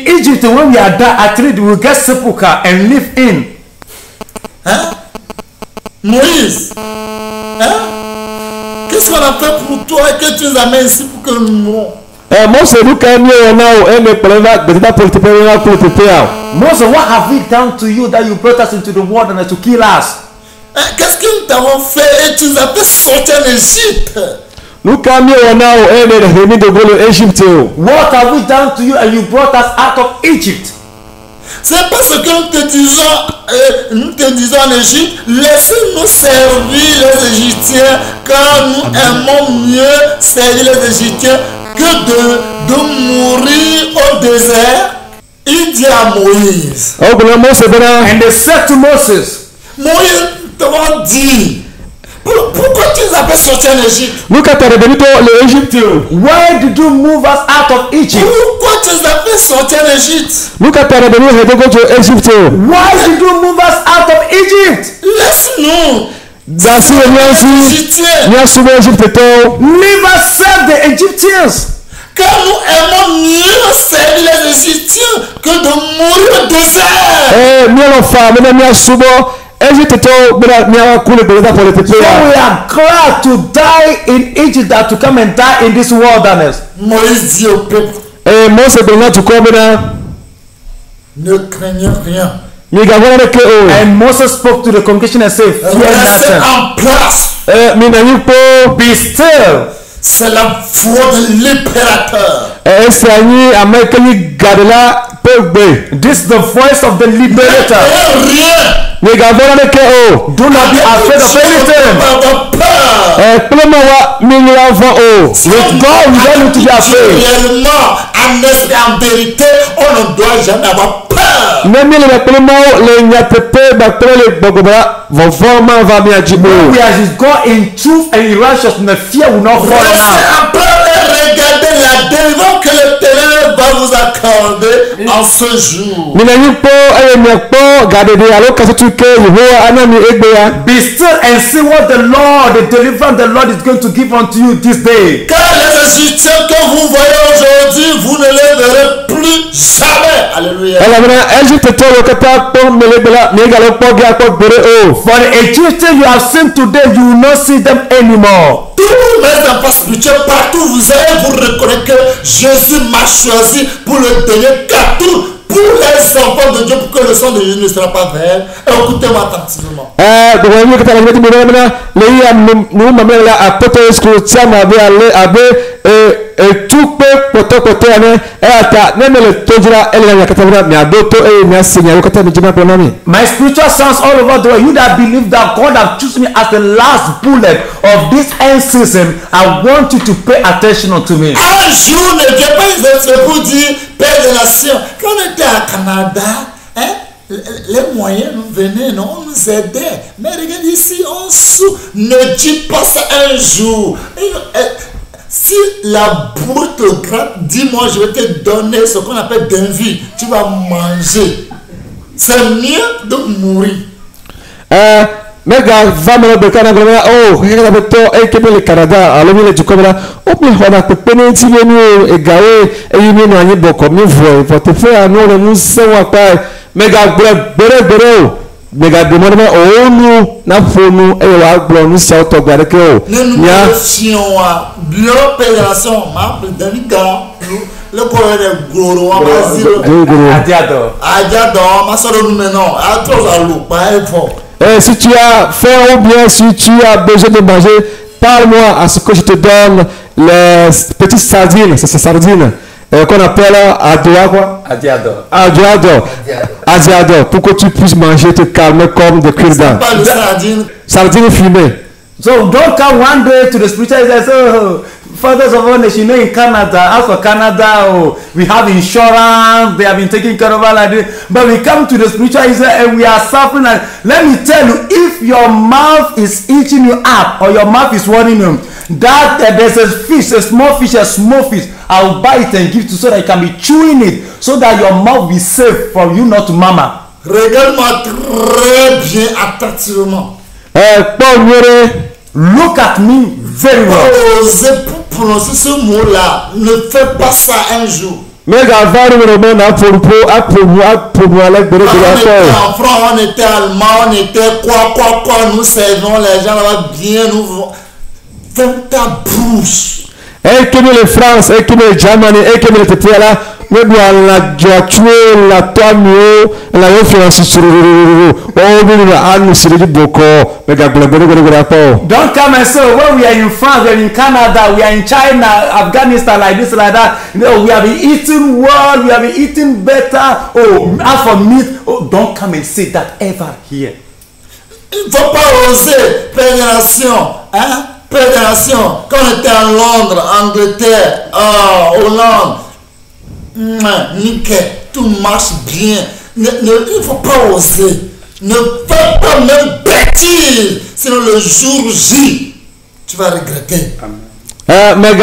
Egypt, when we are there at least we will get sepulchre and live in. Hein? Moïse, hein? Qu'est-ce qu'on a fait pour toi et que tu nous amènes ici pour que nous mourons? Mose, what have we done to you that you brought us into the wilderness to kill us? Qu'est-ce que nous t'avons fait et tu nous as fait sortir en Égypte? What have we done to you and you brought us out of Egypt? C'est parce que nous te disons en Égypte, laissez-nous servir les Égyptiens, car nous aimons mieux servir les Égyptiens que de mourir au désert. Il dit à Moïse. And they said to Moses, Moïse t'avons dit, pourquoi tu nous as fait sortir en Égypte? why did you move us out of Egypt? Pourquoi tu nous as fait sortir en Égypte? Why did you move us out of Egypt? Laisse-nous. Leave us serve the Egyptians. Car nous aimons mieux servir les Égyptiens que de mourir au désert. So we are glad to die in Egypt than to come and die in this wilderness. Moïse dit au peuple, ne craignez rien. And Moses spoke to the congregation and said, fear Restez nothing. en place. Be still. C'est la voix de libérateur. This is the voice of the liberator. Rien. Do not be afraid of anything. With God, we don't need to be afraid. Réellement, en esprit, en vérité, on ne doit jamais avoir peur. We are His God in truth and in righteousness. Fear will not fall on Restez us. en paix et regardez la délivrance que l'Éternel va vous accorder en ce jour. Be still and see what the deliverance the Lord is going to give unto you this day. Car les Égyptiens que vous voyez aujourd'hui, vous ne les verrez plus jamais. Alléluia. For the Egyptians you have seen today, you will not see them anymore. Tous mes enfants spirituels, partout où vous allez, vous reconnaissez que Jésus m'a choisi pour le donner cadeau pour les enfants de Dieu, pour que le sang de Jésus ne sera pas vert. Écoutez-moi attentivement. My spiritual sons all over the world, you that believe that God has chosen me as the last bullet of this end season, I want you to pay attention to me. Un jour ne vient pas pour dire, Père des nations, quand on était à Canada, hein, les moyens nous venaient, non, on nous aidait. Mais regarde ici, on sous. Ne dis pas ça un jour. Si la bourre te gratte, dis-moi, je vais te donner ce qu'on appelle d'envie. Tu vas manger. C'est mieux de mourir. Mega vamelo bekana glomera kaka beto kebe le Canada alomi le tukomera mi hona pepene ti menu egawe eyini no anyi boko mi vo te fe anu le mu se wa pa mega gbere mega demone onu na fonu wa gbo nu se auto gbare ke o nya sion wa bio pédération ma président le corps de goro wa adiado ma soro nu menon a trop à l'eau pas fort. Si tu as faim ou bien si tu as besoin de manger, parle-moi à ce que je te donne les petites sardines, c'est ces sardines qu'on appelle adiado, pour que tu puisses manger, te calmer comme des cure-dents. Sardines fumées. So don't come one day to the spiritual and say, fathers of our nation, in Canada, as for Canada, we have insurance, they have been taking care of all like this. But we come to the spiritual Israel and we are suffering. And let me tell you, if your mouth is eating you up or your mouth is warning you, that there's a fish, a small fish, I will buy it and give to so that you can be chewing it, so that your mouth be safe from you not to mama. Regarde-moi très bien attentivement. Look at me very well. Osez prononcer ce mot-là. Ne fais pas ça un jour. On était en France, on était allemand, on était quoi, nous servons les gens là-bas bien, nous ferme ta bouche. Et que les France, et que les Germany, et que les Tétés là, nous doit la tuer, la toile, la influence sur le Don't come and say, when we are in France, we are in Canada, we are in China, Afghanistan, like this, like that. No, we have been eating well, we have been eating better. Oh, as for meat, don't come and say that ever here. Il ne faut pas oser, Père des Nations, hein? Père des Nations, quand on était en Londres, Angleterre, Hollande, nickel, tout marche bien. Il ne faut pas oser. Ne fais pas même bêtise, sinon le jour J, tu vas regretter. Mais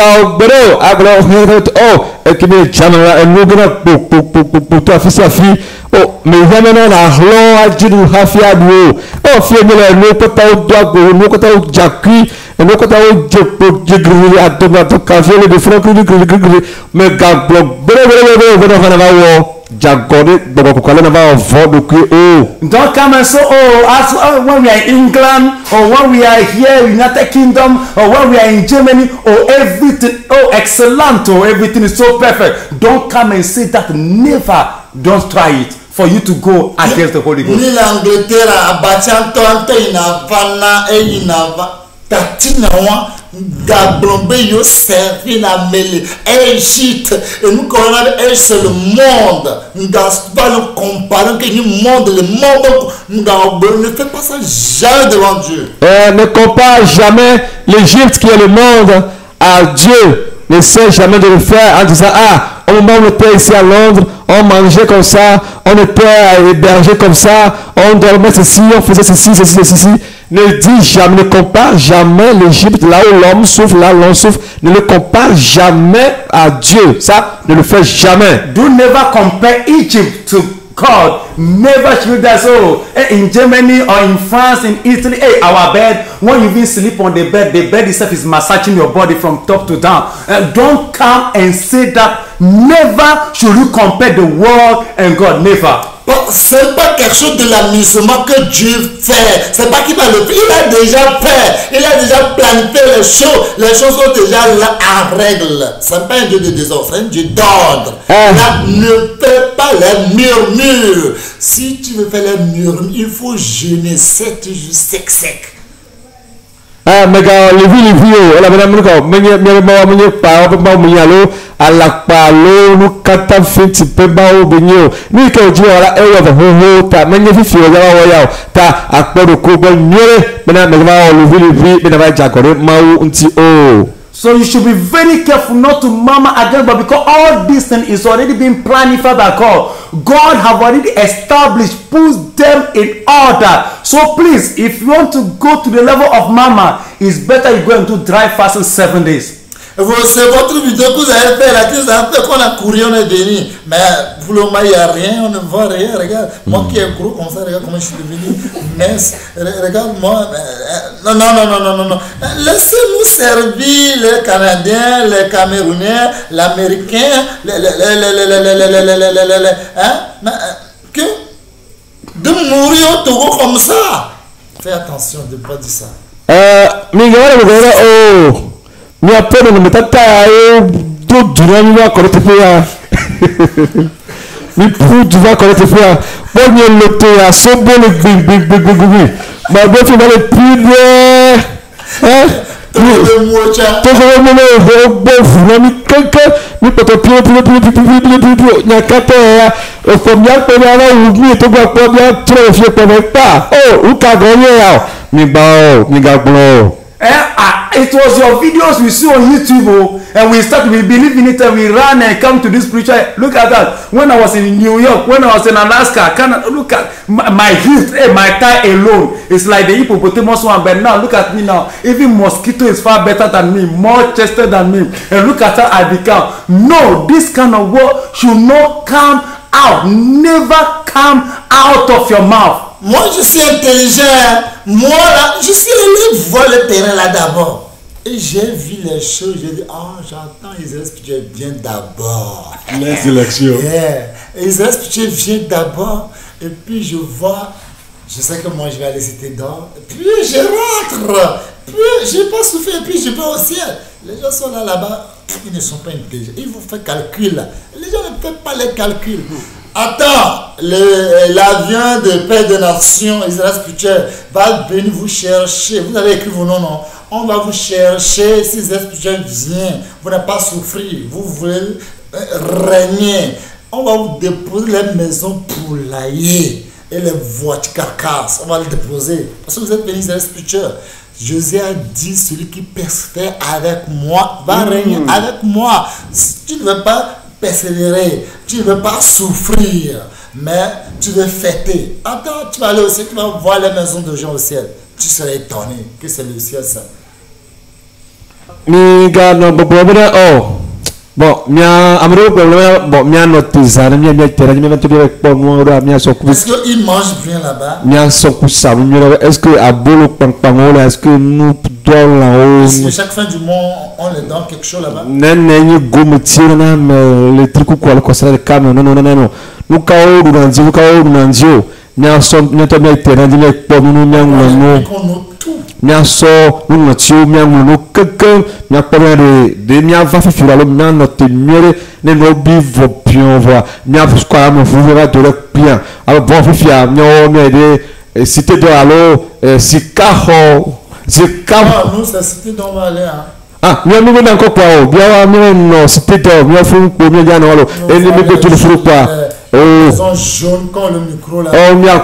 Don't come and say, as when we are in England, or when we are here in United Kingdom, or when we are in Germany, everything, excellent, everything is so perfect. Don't come and say that. Never. Don't try it for you to go against the Holy Ghost. Gablombe yo servi na mele Égypte et nous connaissons c'est le monde. Nous pas nous comparer que le monde nous ne fait pas ça jamais devant Dieu. Ne compare jamais l'Égypte qui est le monde à Dieu. N'essaie jamais de le faire en disant au moment où on était ici à Londres, on mangeait comme ça, on était hébergé comme ça, on dormait ceci, on faisait ceci. Ne dis jamais, ne compare jamais l'Égypte, là où l'homme souffre, là où l'on souffre, ne le compare jamais à Dieu. Ça, ne le fais jamais. Do never compare Egypt to God. Never should that. So in Germany or in France, in Italy, our bed, when you even sleep on the bed itself is massaging your body from top to down. Don't come and say that. Never should you compare the world and God. Never. C'est pas quelque chose de l'amusement que Dieu fait. C'est pas qu'il va le faire. Il a déjà fait. Il a déjà planifié les choses. Les choses sont déjà là en règle. Ce n'est pas un Dieu de désordre, c'est un Dieu d'ordre. Là, ne fais pas les murmures. Si tu veux faire les murmures, il faut jeûner 7 jours sec. Mais quand les vies, la madame nous quand à la palo nous kata fiti peba obinyo ni ka oji wala ewa the ho ta menye fifi oja wa ta akpodo ko bo nyere bena megba o vi bena ba jakore mawu nti o. So you should be very careful not to murmur against, but because all this thing is already being planned by God. God have already established, put them in order. So please, if you want to go to the level of murmur, it's better you go and do dry fasting 7 days. C'est votre vidéo que vous avez fait là, que vous avez fait qu'on a couru, on est venu. Mais pour le moment, il n'y a rien, on ne voit rien. Regarde, moi qui ai couru comme ça, regarde comment je suis devenu mince. Regarde-moi. Non. Laissez-nous servir les Canadiens, les Camerounais, l'Américain, que de mourir au Togo comme ça. Fais attention de ne pas dire ça. Mi apena na metata do durani wa korete fia mi pu duva korete fia bonye loto ya so bole big ma bo fi le pide to go mo bo fu na mi kanka mi poto pio nya kata ya o fo mi ape na la u mi to gba po bi a tro fi pe pa o u ka go ye ya mi ba o mi ga gbo. It was your videos we see on YouTube, oh, and we believe in it, and we ran and come to this preacher. Look at that. When I was in New York, when I was in Alaska, look at my heat, my tie alone. It's like the hippopotamus one, but now look at me now. Even mosquito is far better than me, more chested than me. And look at how I become. No, this kind of word should not come out. Never come out of your mouth. Moi, je suis intelligent. Moi, là, je suis allé voir le terrain là d'abord. Et j'ai vu les choses. J'ai dit, j'entends Israël Spirituel vient d'abord. Les élections. Yeah. Israël Spirituel vient d'abord. Et puis je vois, je sais que moi je vais aller citer d'or. Puis je rentre. Puis je n'ai pas souffert. Et puis je vais au ciel. Les gens sont là-bas. Ils ne sont pas intelligents. Ils vous font calcul. Les gens ne font pas les calculs. Attends, l'avion de Père des Nations, Israël Spirituel, va venir vous chercher. Vous avez écrit vos noms, non? On va vous chercher. Si Israël Spirituel vient, vous n'avez pas souffrir. Vous voulez régner. On va vous déposer les maisons poulaillées et les voitures carcasses. On va les déposer. Parce que vous êtes venu Israël Spirituel. Josué a dit, celui qui persévère avec moi va régner avec moi. Si tu ne veux pas persévérer, tu ne veux pas souffrir, mais tu veux fêter. Attends, tu vas aller au ciel, tu vas voir les maisons de gens au ciel. Tu seras étonné que c'est le ciel ça. Bon, Est-ce qu'ils mangent bien là-bas? Est-ce que à Bolo est-ce que nous donnons Est-ce que chaque fin du mois on les donne quelque chose là-bas? Les trucs quoi le concert de camion non nous cao nous c'est cité dont on va aller. Ah, nous avons encore quoi? Bien, c'était bien fou pour bien dire non. Et nous mettons tout le fruit quoi? Ils sont jaunes quand le micro là. Oh, bien,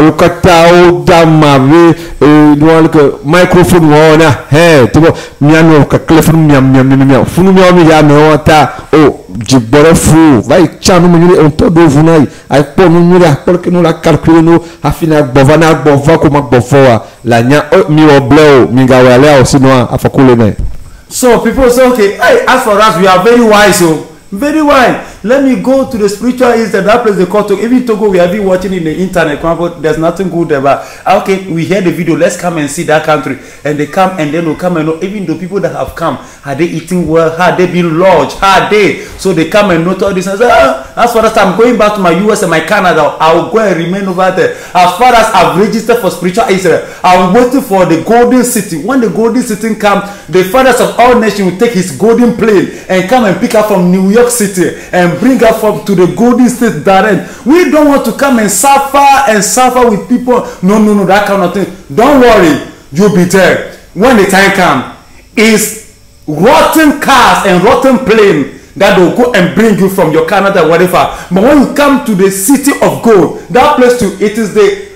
le cacao, damavé, le microphone, on a, tu vois, bien, le téléphone, bien, fou, nous avons ta, oh, du bon fou, va y tiens, nous on te devine, avec pour nous, pour que nous la calculer, nous, à finir, bovana, bova, comme bova, la nia, mi obleo, mi gawale, aussi, nous, à facoulé. So people say, okay, hey, as for us, we are very wise, so very wise. Let me go to the spiritual instead. That place they call Togo. Even Togo, we have been watching in the internet, but there's nothing good there. But okay, we hear the video. Let's come and see that country. And they come, and then they'll come and know. Even the people that have come, had they eating well? Had they been lodged? Had they? So they come and note all this and say, as far as I'm going back to my US and my Canada, I'll go and remain over there. As far as I've registered for spiritual Israel, I'm waiting for the golden city. When the golden city comes, the fathers of all nations will take his golden plane and come and pick up from New York City and bring her from to the golden state direct. We don't want to come and suffer with people. No, that kind of thing. Don't worry, you'll be there when the time comes. It's rotten cars and rotten plane that will go and bring you from your Canada, whatever. But when you come to the city of gold, that place too, it is the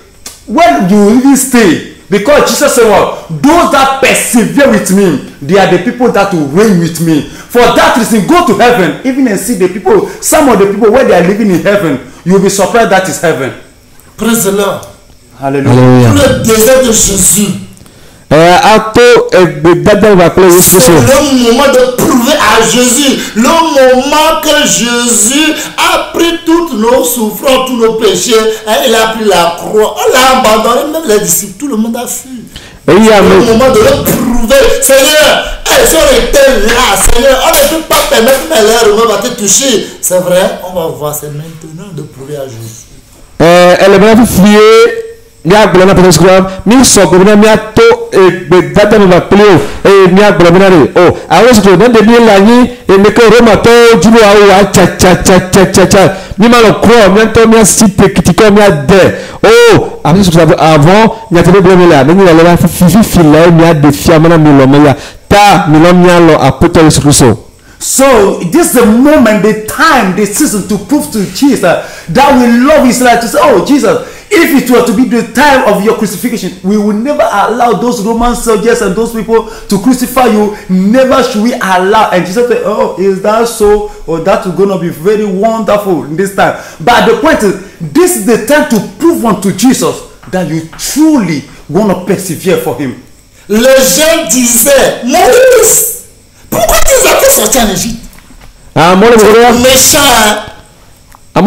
where you really stay. Because Jesus said, well, those that persevere with me, they are the people that will reign with me. For that reason, go to heaven, even and see the people, some of the people where they are living in heaven, you'll be surprised that is heaven. Praise the Lord. Hallelujah. Le désert de Jésus. C'est le moment de prouver à Jésus, le moment que Jésus a pris toutes nos souffrances, tous nos péchés, et il a pris la croix, on l'a abandonné, même les disciples, tout le monde a fui. C'est le moment de le prouver. Seigneur, si on était là, Seigneur, on ne peut pas permettre que les remèdes va te toucher. C'est vrai, on va voir, c'est maintenant de prouver à Jésus. Elle est bien fiée. Mia gbɔna pɛtɛ sukura mi sɔgbɔ bena mia to egbe dada mi ba kple o eye mia gbɔna bena de o awo sukuru ne de mi le anyi emeke romatɔwo dunu awo atsatsatsatsatsa mi ma lɔ kura mia tɔ mia si tekitikɔ mia de o afi sukuru avant nyatebe bla mi la ne nyina lɛ la fifi la mia de fia mena mi lɔ me ya ta mi lɔ mia lɔ apotɔ sukuru so. So this is the moment, the time, the season to prove to Jesus that we love his life. To say, oh Jesus, if it were to be the time of your crucifixion, we will never allow those Roman soldiers and those people to crucify you. Never should we allow. And Jesus said, oh, is that so? Or that is going to be very wonderful in this time. But the point is, this is the time to prove unto Jesus that you truly want to persevere for him. Les gens disaient, mon Fils, pourquoi tu as fait sortir en Égypte? Méchant, hein? Ils ont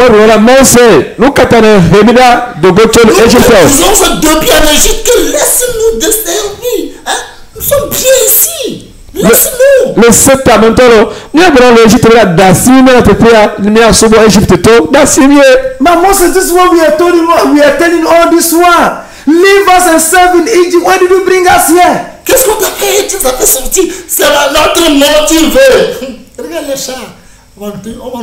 fait depuis en Égypte que laisse-nous desservir. Hein? Nous sommes bien ici. Laisse-nous. Le septamento, nous avons l'Égypte là, d'assimiler la pépère, nous avons souvent Égypte tout, d'assimiler. Maman, c'est this what we are telling you. We are telling all this one. Leave us and serve in Egypt. Why did you bring us here? Qu'est-ce qu'on t'a fait? Tu t'as fait sortir. C'est notre motivé. Regarde les chats. On va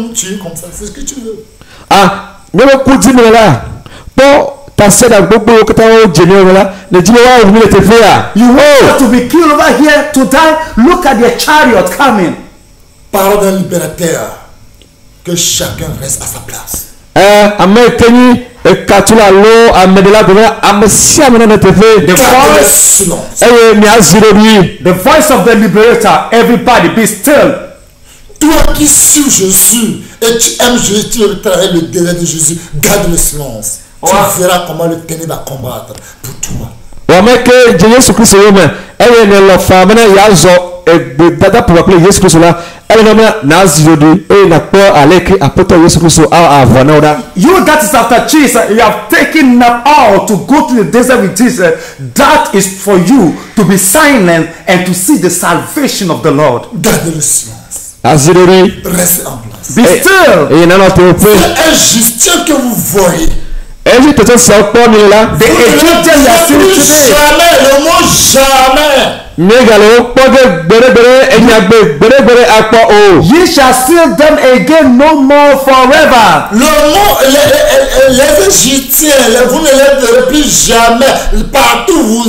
nous tuer comme ça. C'est ce que tu veux. Ah, mais le coup de là. Bon, t'as fait la bobo que t'as au général là. Le général vous voulez te faire. You want to be killed over here to die? Look at their chariot coming. Parole d'un libérateur. Que chacun reste à sa place. Américain. Katula lo amedela gona amsia mena na TV. The voice of the liberator. Everybody be still. Toi qui suis Jésus et tu aimes Jésus, tu travailles le désir de Jésus, garde le silence. Tu verras comment le ténèbre va combattre pour toi. Wameke Jésus Christ yome elle ne lo fa mena yazo e dada pour appeler Jésus Christ là. You that is after Jesus, you have taken up all to go to the desert with Jesus. That is for you to be silent and to see the salvation of the Lord. Gardez le silence. Restez en place. Be still. C'est injustice que vous voyez. The Egyptians are still today. Jamais, le mot jamais. Ye shall see them again no more forever. Le mot, les Égyptiens, vous ne les verrez plus jamais. Partout vous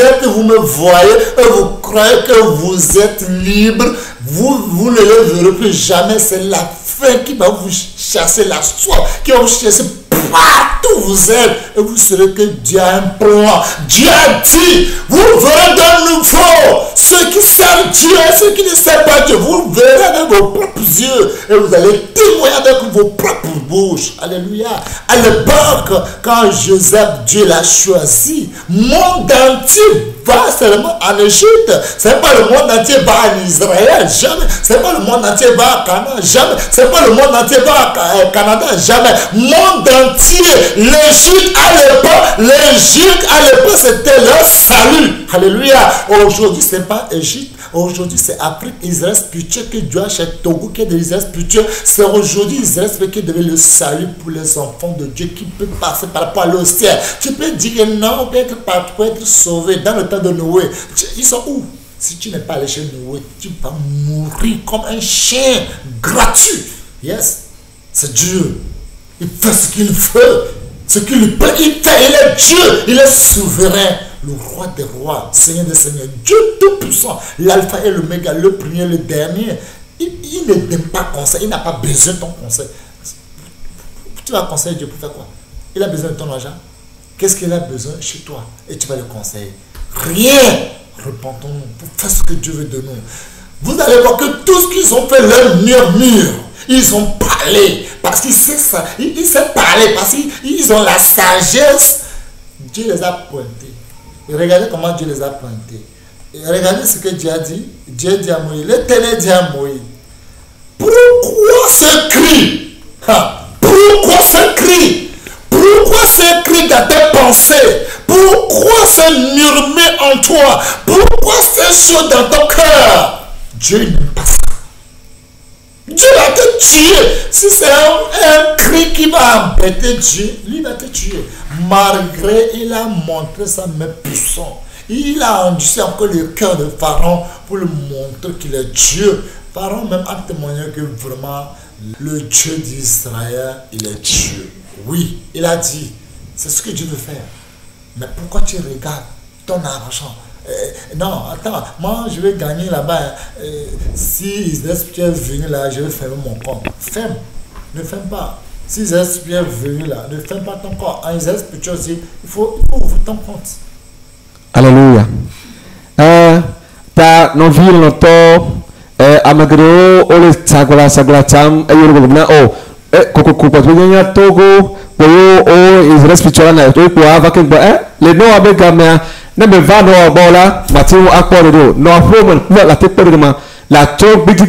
êtes, vous me voyez et vous croyez que vous êtes libre. Vous ne les verrez plus jamais. C'est la fin qui va vous chasser, la soif qui va vous chasser partout vous êtes. Et vous saurez que Dieu a un plan. Dieu a dit, vous verrez de nouveau. Ceux qui savent Dieu et ceux qui ne savent pas Dieu, vous verrez avec vos propres yeux. Et vous allez témoigner avec vos propres bouches. Alléluia. À l'époque, quand Joseph, Dieu l'a choisi, monde entier va seulement en Égypte. C'est pas le monde entier va en Israël, jamais. C'est pas le monde entier va à Canada, jamais. C'est pas le monde entier va à Canada, jamais. Monde entier, l'Égypte à l'époque, c'était leur salut. Alléluia. Aujourd'hui, c'est pas Égypte. Aujourd'hui, c'est Afrique, Israël spirituel que Dieu a chez Togo, qui est de l'Israël spirituel. C'est aujourd'hui Israël spirituel qui devait le salut pour les enfants de Dieu qui peut passer par rapport à l'eau ciel. Tu peux dire que non, pour être sauvé dans le temps de Noé. Ils sont où? Si tu n'es pas allé chez Noé, tu vas mourir comme un chien gratuit. Yes, c'est Dieu. Il fait ce qu'il veut. Ce qu'il lui plaît, il fait. Il est Dieu. Il est souverain. Le roi des rois, Seigneur des seigneurs, Dieu tout-puissant, l'alpha et l'oméga, le premier, le dernier. Il ne donne pas conseil, il n'a pas besoin de ton conseil. Tu vas conseiller Dieu pour faire quoi? Il a besoin de ton argent. Qu'est-ce qu'il a besoin chez toi? Et tu vas le conseiller. Rien. Repentons-nous pour faire ce que Dieu veut de nous. Vous allez voir que tout ce qu'ils ont fait, leur murmure, ils ont parlé. Parce qu'ils savent ça. Ils savent parler parce qu'ils ont la sagesse. Dieu les a pointés. Et regardez comment Dieu les a pointés. Et regardez ce que Dieu a dit. Dieu dit à Moïse, l'Éternel dit à Moïse, pourquoi ce cri? Pourquoi ce cri? Pourquoi ce cri dans tes pensées? Pourquoi ce murmure en toi? Pourquoi ces choses dans ton cœur? Dieu n'aime pas ça. Dieu va te tuer. Si c'est un cri qui va embêter Dieu, lui va te tuer. Malgré, il a montré sa main puissante. Il a endurci encore le cœur de Pharaon pour lui montrer qu'il est Dieu. Pharaon même a témoigné que vraiment le Dieu d'Israël, il est Dieu. Oui, il a dit, c'est ce que Dieu veut faire. Mais pourquoi tu regardes ton argent Non, attends, moi je vais gagner là-bas. Si Israël spirituel est venu là, je vais fermer mon compte. Ferme, ne ferme pas. Si Israël spirituel est venu là, ne ferme pas ton compte. En Israël spirituel aussi, il faut ouvrir ton compte. Alléluia. Ta non ville non to amagro ole sagla tam ayoro gobna o koko patwenya togo o Israël spirituel na to ko ava ke ba le no abega na me va no bola matiu akporo do no home la te pere ma la to bigi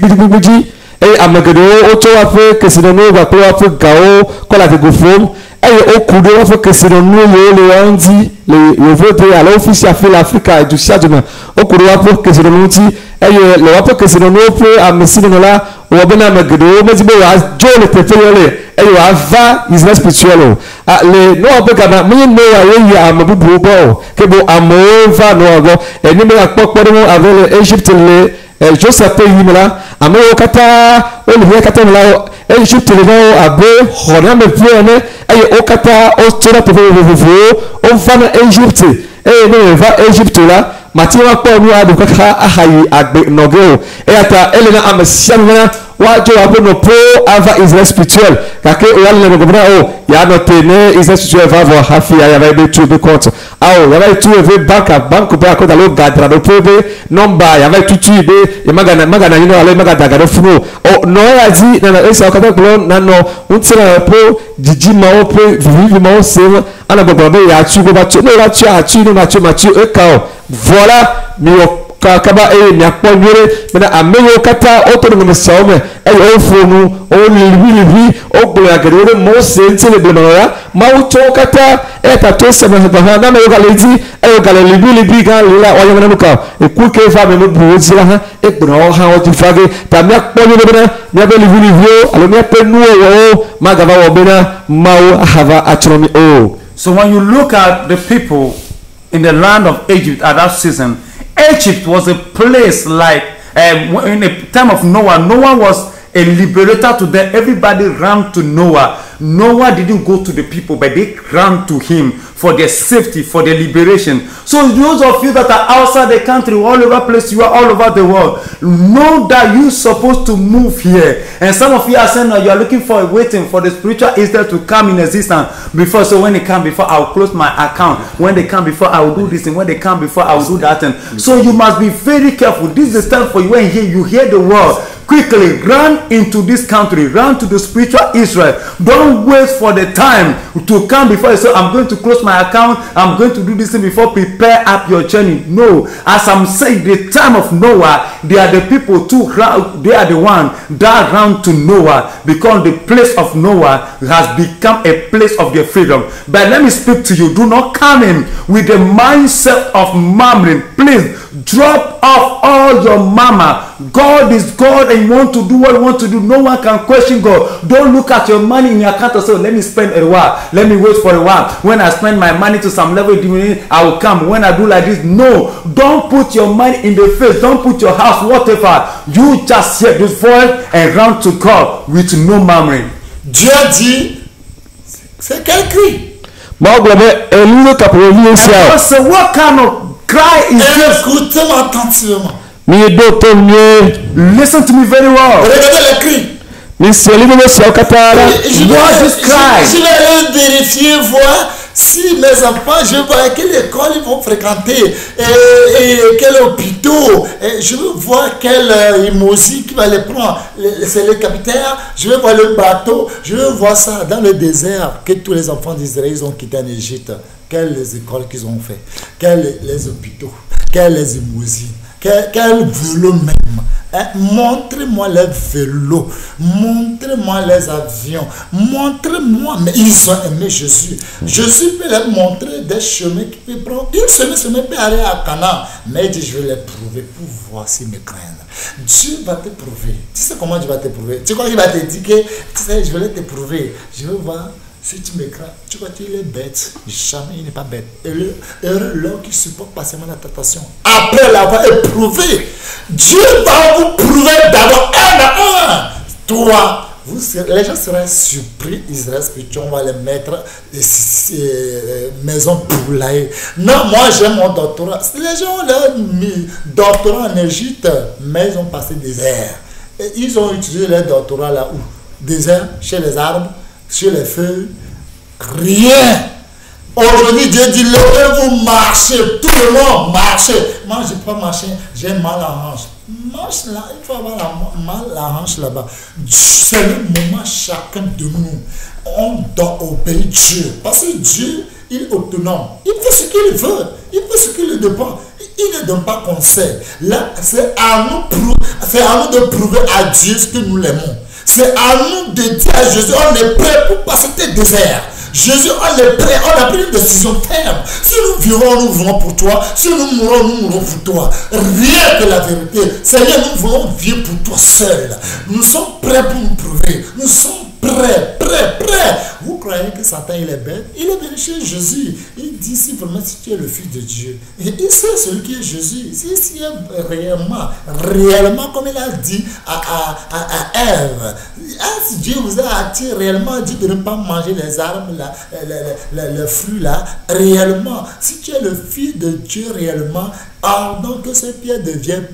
amagro o to afa ke sino no ba to afa gao ko la te gofom o kudo afa ke sino no yo le andi le yo vote à l'office à l'Afrique du Tchad o kudo afa ke sino no ti le afa ke sino no pe a mesino la o bena magdo mezibo wa jole tefele wa va Israël spirituel le no abega na mi no wa ya amabubu bo ke bo amova no go eni me akpokpo mo avec l'Égypte le Joseph yimla ameo kata o le kata la Égypte le no abe hona me plene o kata o tora te o va na Égypte no va Égypte là matiwa kwa mu adu kaka ahayi agbe nogeo ata elena amesiana wajo abono pro ava Israël spirituel kake o yale no gobra o ya no tene Israël spirituel va voir hafi ya va be tu be compte awo ya va tu ve bank ba ko dalo gadra do probe number ya va tu be ya magana yino ale magada gado funo o no ya zi na esa kata klon na no untira pro jiji ma o pro vivi ma o se ana gobra be ya tu go ba tu no la tu a tu no ma tu e ka voilà mi kaba mi akponyere mena ameyo kata otono no mesaume o fonu o libi o gbagere mo sente le blonora ma uto kata ta to se ba na me galeti gale libi ga la o yona nuka ku ke fa me bu zira ha gboro ha o ti fage ta mi akponyere bena mi be libi alo mi penu o magava wo bena mau hava atromi o. So when you look at the people in the land of Egypt at that season, Egypt was a place like in the time of Noah. Noah was a liberator to them. Everybody ran to Noah. Noah didn't go to the people, but they ran to him for their safety, for their liberation. So those of you that are outside the country, all over place, you are all over the world, know that you're supposed to move here. And some of you are saying that you are looking for, waiting for the spiritual Israel to come in existence before. So when they come before, I will close my account. When they come before, I will do this, and when they come before, I will do that. And so you must be very careful. This is the time for you. When you hear the word, quickly run into this country, run to the spiritual Israel. Don't wait for the time to come before you say, I'm going to close my account, I'm going to do this thing before. Prepare up your journey. No, as I'm saying, the time of Noah, they are the people too, they are the one that ran to Noah, because the place of Noah has become a place of their freedom. But let me speak to you, do not come in with the mindset of murmuring. Please drop off all your mama. God is God, and you want to do what you want to do. No one can question God. Don't look at your money in your account and say, let me spend a while, let me wait for a while. When I spend my money to some level, I will come. When I do like this, no, don't put your money in the face, don't put your house, whatever. You just hear this voice and run to God with no murmuring. Dieu dit, c'est quel cri? So what kind of cry is this? Écoutez-moi attentivement. Listen to me very well. Regardez le cri. What is cry? Je vais vérifier, voir si mes enfants, je vois quelle école ils vont fréquenter, et quel hôpital, je veux voir quel limousine qui va les prendre, c'est le capitaine, je veux voir le bateau, je veux voir ça dans le désert que tous les enfants d'Israël ont quitté en Égypte. Quelles les écoles qu'ils ont fait, quels les hôpitaux, quelles les limousines, quel vélo même. Montrez-moi les vélos, montrez-moi les avions, montrez-moi. Mais ils ont aimé Jésus. Jésus peut leur montrer des chemins qui peuvent prendre une semaine peut aller à Canaan. Mais il dit, je vais les prouver pour voir s'ils me craignent. Dieu va te prouver. Tu sais comment Dieu va te prouver? Tu crois qu'il va te dire que, tu sais, je vais te prouver. Je vais voir. Si tu me crains, tu crois qu'il est bête. Jamais il n'est pas bête. Et l'homme qui supporte patiemment la tentation, après l'avoir éprouvé, Dieu va vous prouver d'abord un à un. Toi, les gens seraient surpris, Israël spirituel, on va les mettre maison poulailler. Non, moi j'ai mon doctorat. Les gens ont leur doctorat en Égypte, mais ils ont passé désert. Et ils ont utilisé leur doctorat là où? Désert, chez les arbres, chez les feuilles, rien. Aujourd'hui, Dieu dit, levez-vous, marchez, tout le monde, marchez. Moi, je ne peux pas marcher, j'ai mal à la hanche. Marche là, il faut avoir mal à la hanche là-bas. C'est le moment, chacun de nous, on doit obéir Dieu. Parce que Dieu, il est autonome. Il fait ce qu'il veut, il fait ce qu'il dépend. Il ne donne pas conseil. Là, c'est à nous de prouver à Dieu ce que nous l'aimons. C'est à nous de dire à Jésus, on est prêt pour passer tes déserts. Jésus, on est prêt, on a pris une décision ferme. Si nous vivons, nous vivons pour toi. Si nous mourons, nous mourons pour toi. Rien que la vérité. Seigneur, nous voulons vivre pour toi seul. Nous sommes prêts pour nous prouver. Nous sommes prêts. Vous croyez que Satan, il est bête? Il est venu chez Jésus. Il dit, si vraiment si tu es le Fils de Dieu. Et il sait celui qui est Jésus. Si réellement, comme il a dit à Ève, si Dieu vous a attiré réellement, dit de ne pas manger les arbres, le fruit là, réellement, si tu es le Fils de Dieu réellement, ordonne que ces pierres deviennent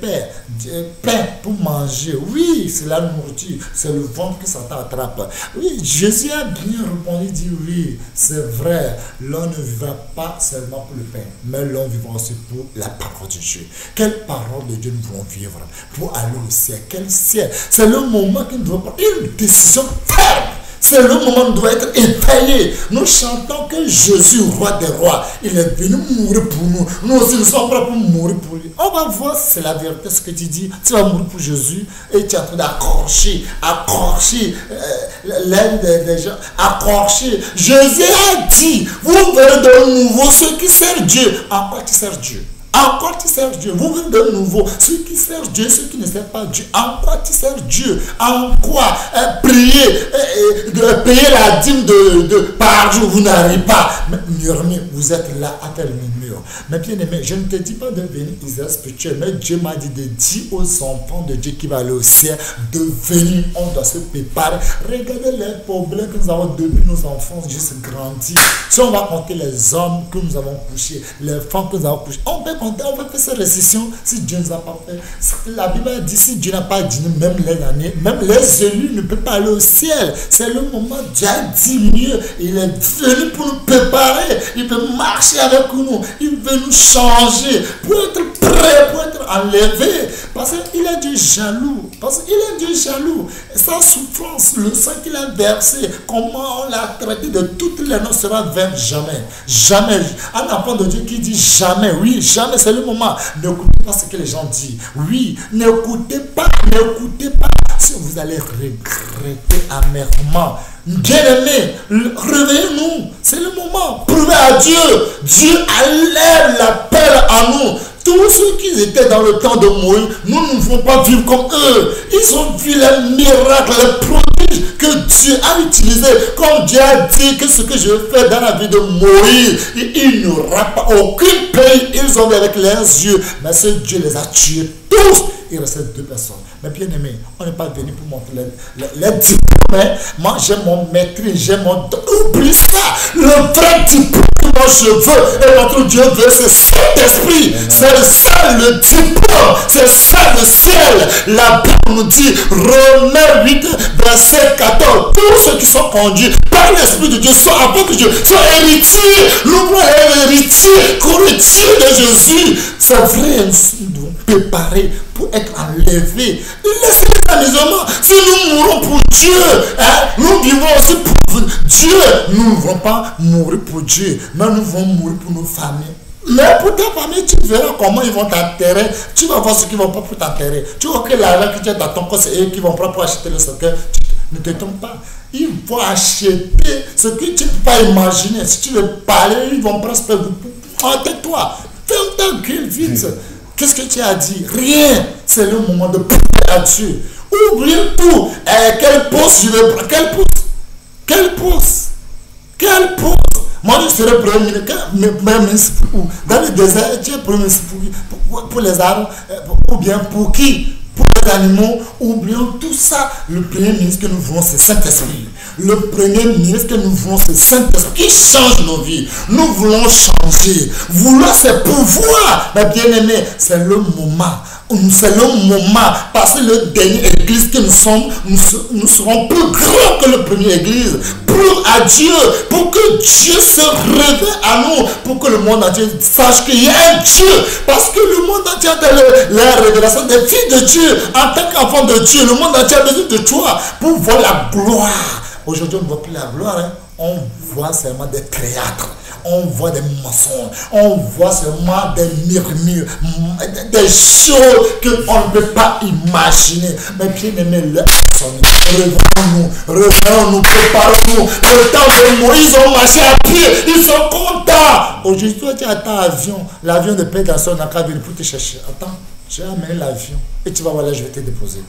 pain pour manger. Oui, c'est la nourriture, c'est le ventre que Satan attrape. Oui, Jésus a bien répondu, il dit oui, c'est vrai, l'homme ne vivra pas seulement pour le pain, mais l'homme vivra aussi pour la parole de Dieu. Quelle parole de Dieu nous voulons vivre pour aller au ciel? Quel ciel? C'est le moment que nous devons prendre une décision ferme. C'est le moment où nous devons être éveillés. Nous chantons que Jésus, roi des rois, il est venu mourir pour nous. Nous aussi, nous sommes prêts pour mourir pour lui. On va voir si c'est la vérité ce que tu dis. Tu vas mourir pour Jésus et tu es en train d'accrocher l'aide des gens. Accrocher. Jésus a dit, vous verrez de nouveau ceux qui servent Dieu. En quoi tu sers Dieu? En quoi tu sers Dieu? Vous venez de nouveau. Ceux qui servent Dieu, ceux qui ne servent pas Dieu. En quoi tu sers Dieu? En quoi prier, payer la dîme par jour, vous n'arrivez pas. Murmure, vous êtes là à tel murmure. Mais bien aimé, je ne te dis pas de venir Israël spirituel, mais Dieu m'a dit de dire aux enfants de Dieu qui va aller au ciel, de venir, on doit se préparer. Regardez les problèmes que nous avons depuis nos enfants juste grandi. Si on va compter les hommes que nous avons couchés, les femmes que nous avons couchées, on peut compter, on va faire cette récession si Dieu ne nous a pas fait. La Bible a dit, si Dieu n'a pas dit, même les années, même les élus ne peuvent pas aller au ciel. C'est le moment, Dieu a dit mieux. Il est venu pour nous préparer. Il veut marcher avec nous. Il veut nous changer pour être prêt, pour être enlevé. Parce qu'il est Dieu jaloux. Parce qu'il est Dieu jaloux. Et sa souffrance, le sang qu'il a versé, comment on l'a traité de toutes les noms sera vain jamais. Jamais. Un enfant de Dieu qui dit jamais, oui, jamais, c'est le moment. N'écoutez pas ce que les gens disent. Oui, n'écoutez pas. Si vous allez regretter amèrement. Bien-aimés, réveillez-nous. C'est le moment. Prouvez à Dieu. Dieu enlève l'appel à nous. Tous ceux qui étaient dans le temps de Moïse, nous ne pouvons pas vivre comme eux. Ils ont vu les miracles, les prodiges que Dieu a utilisés. Comme Dieu a dit que ce que je fais dans la vie de Moïse, il n'y aura pas aucun pays. Ils ont vu avec leurs yeux. Mais ce Dieu les a tués tous. Il restait 2 personnes. Mais bien aimé, on n'est pas venu pour montrer les diplômes. Moi, j'ai mon maîtrise, j'ai mon... Oublie ça. Le vrai diplôme que moi je veux et notre Dieu veut, c'est cet esprit. C'est ça le diplôme. C'est ça le ciel. La Bible nous dit, Romains 8, verset 14. Tous ceux qui sont conduits par l'Esprit de Dieu sont avec Dieu, sont héritiers. Nous voulons héritiers, courtiers de Jésus. C'est vrai, nous devons préparer pour être enlevés. Laissez-les à l'isolement. Si nous mourons pour Dieu, nous vivons aussi pour Dieu. Nous ne voulons pas mourir pour Dieu, mais nous voulons mourir pour nos familles. Mais pour ta famille, tu verras comment ils vont t'enterrer. Tu vas voir ce qu'ils vont pas pour t'enterrer. Tu vois que l'argent que tu as dans ton corps, c'est eux qui vont prendre pour acheter le cercueil. Ne te trompe pas. Ils vont acheter ce que tu ne peux pas imaginer. Si tu veux parler, ils vont presque tais-toi. Ferme ta gueule vite. Qu'est-ce que tu as dit? Rien. C'est le moment de prouver à Dieu. Oublie tout. Quel poste je vais prendre? Quel poste? Moi, je serai premier ministre. Dans le désert, tu es premier ministre pour les arbres. Ou bien pour qui? pour les animaux. Oublions tout ça. Le premier ministre que nous voulons, c'est Saint-Esprit. Le premier ministre que nous voulons, c'est Saint-Esprit qui change nos vies. Nous voulons changer. Vouloir, c'est pouvoir. Mais bien aimé, c'est le moment. C'est le moment, parce que le dernier église que nous sommes, nous serons plus grands que le premier église. Plus à Dieu, pour que Dieu se révèle à nous, pour que le monde entier sache qu'il y a un Dieu. Parce que le monde entier a la révélation des filles de Dieu. En tant qu'enfant de Dieu, le monde entier a besoin de toi pour voir la gloire. Aujourd'hui, on ne voit plus la gloire, hein. On voit seulement des théâtres. On voit des mensonges, on voit seulement des murmures, des choses qu'on ne peut pas imaginer. Mais bien aimé, revenons-nous, préparons-nous. Le temps de Moïse, ont marché à pied, ils sont contents. Aujourd'hui, toi, tu attends l'avion de paix dans son acabit pour te chercher. Attends, j'ai amené l'avion et tu vas voir là, je vais te déposer.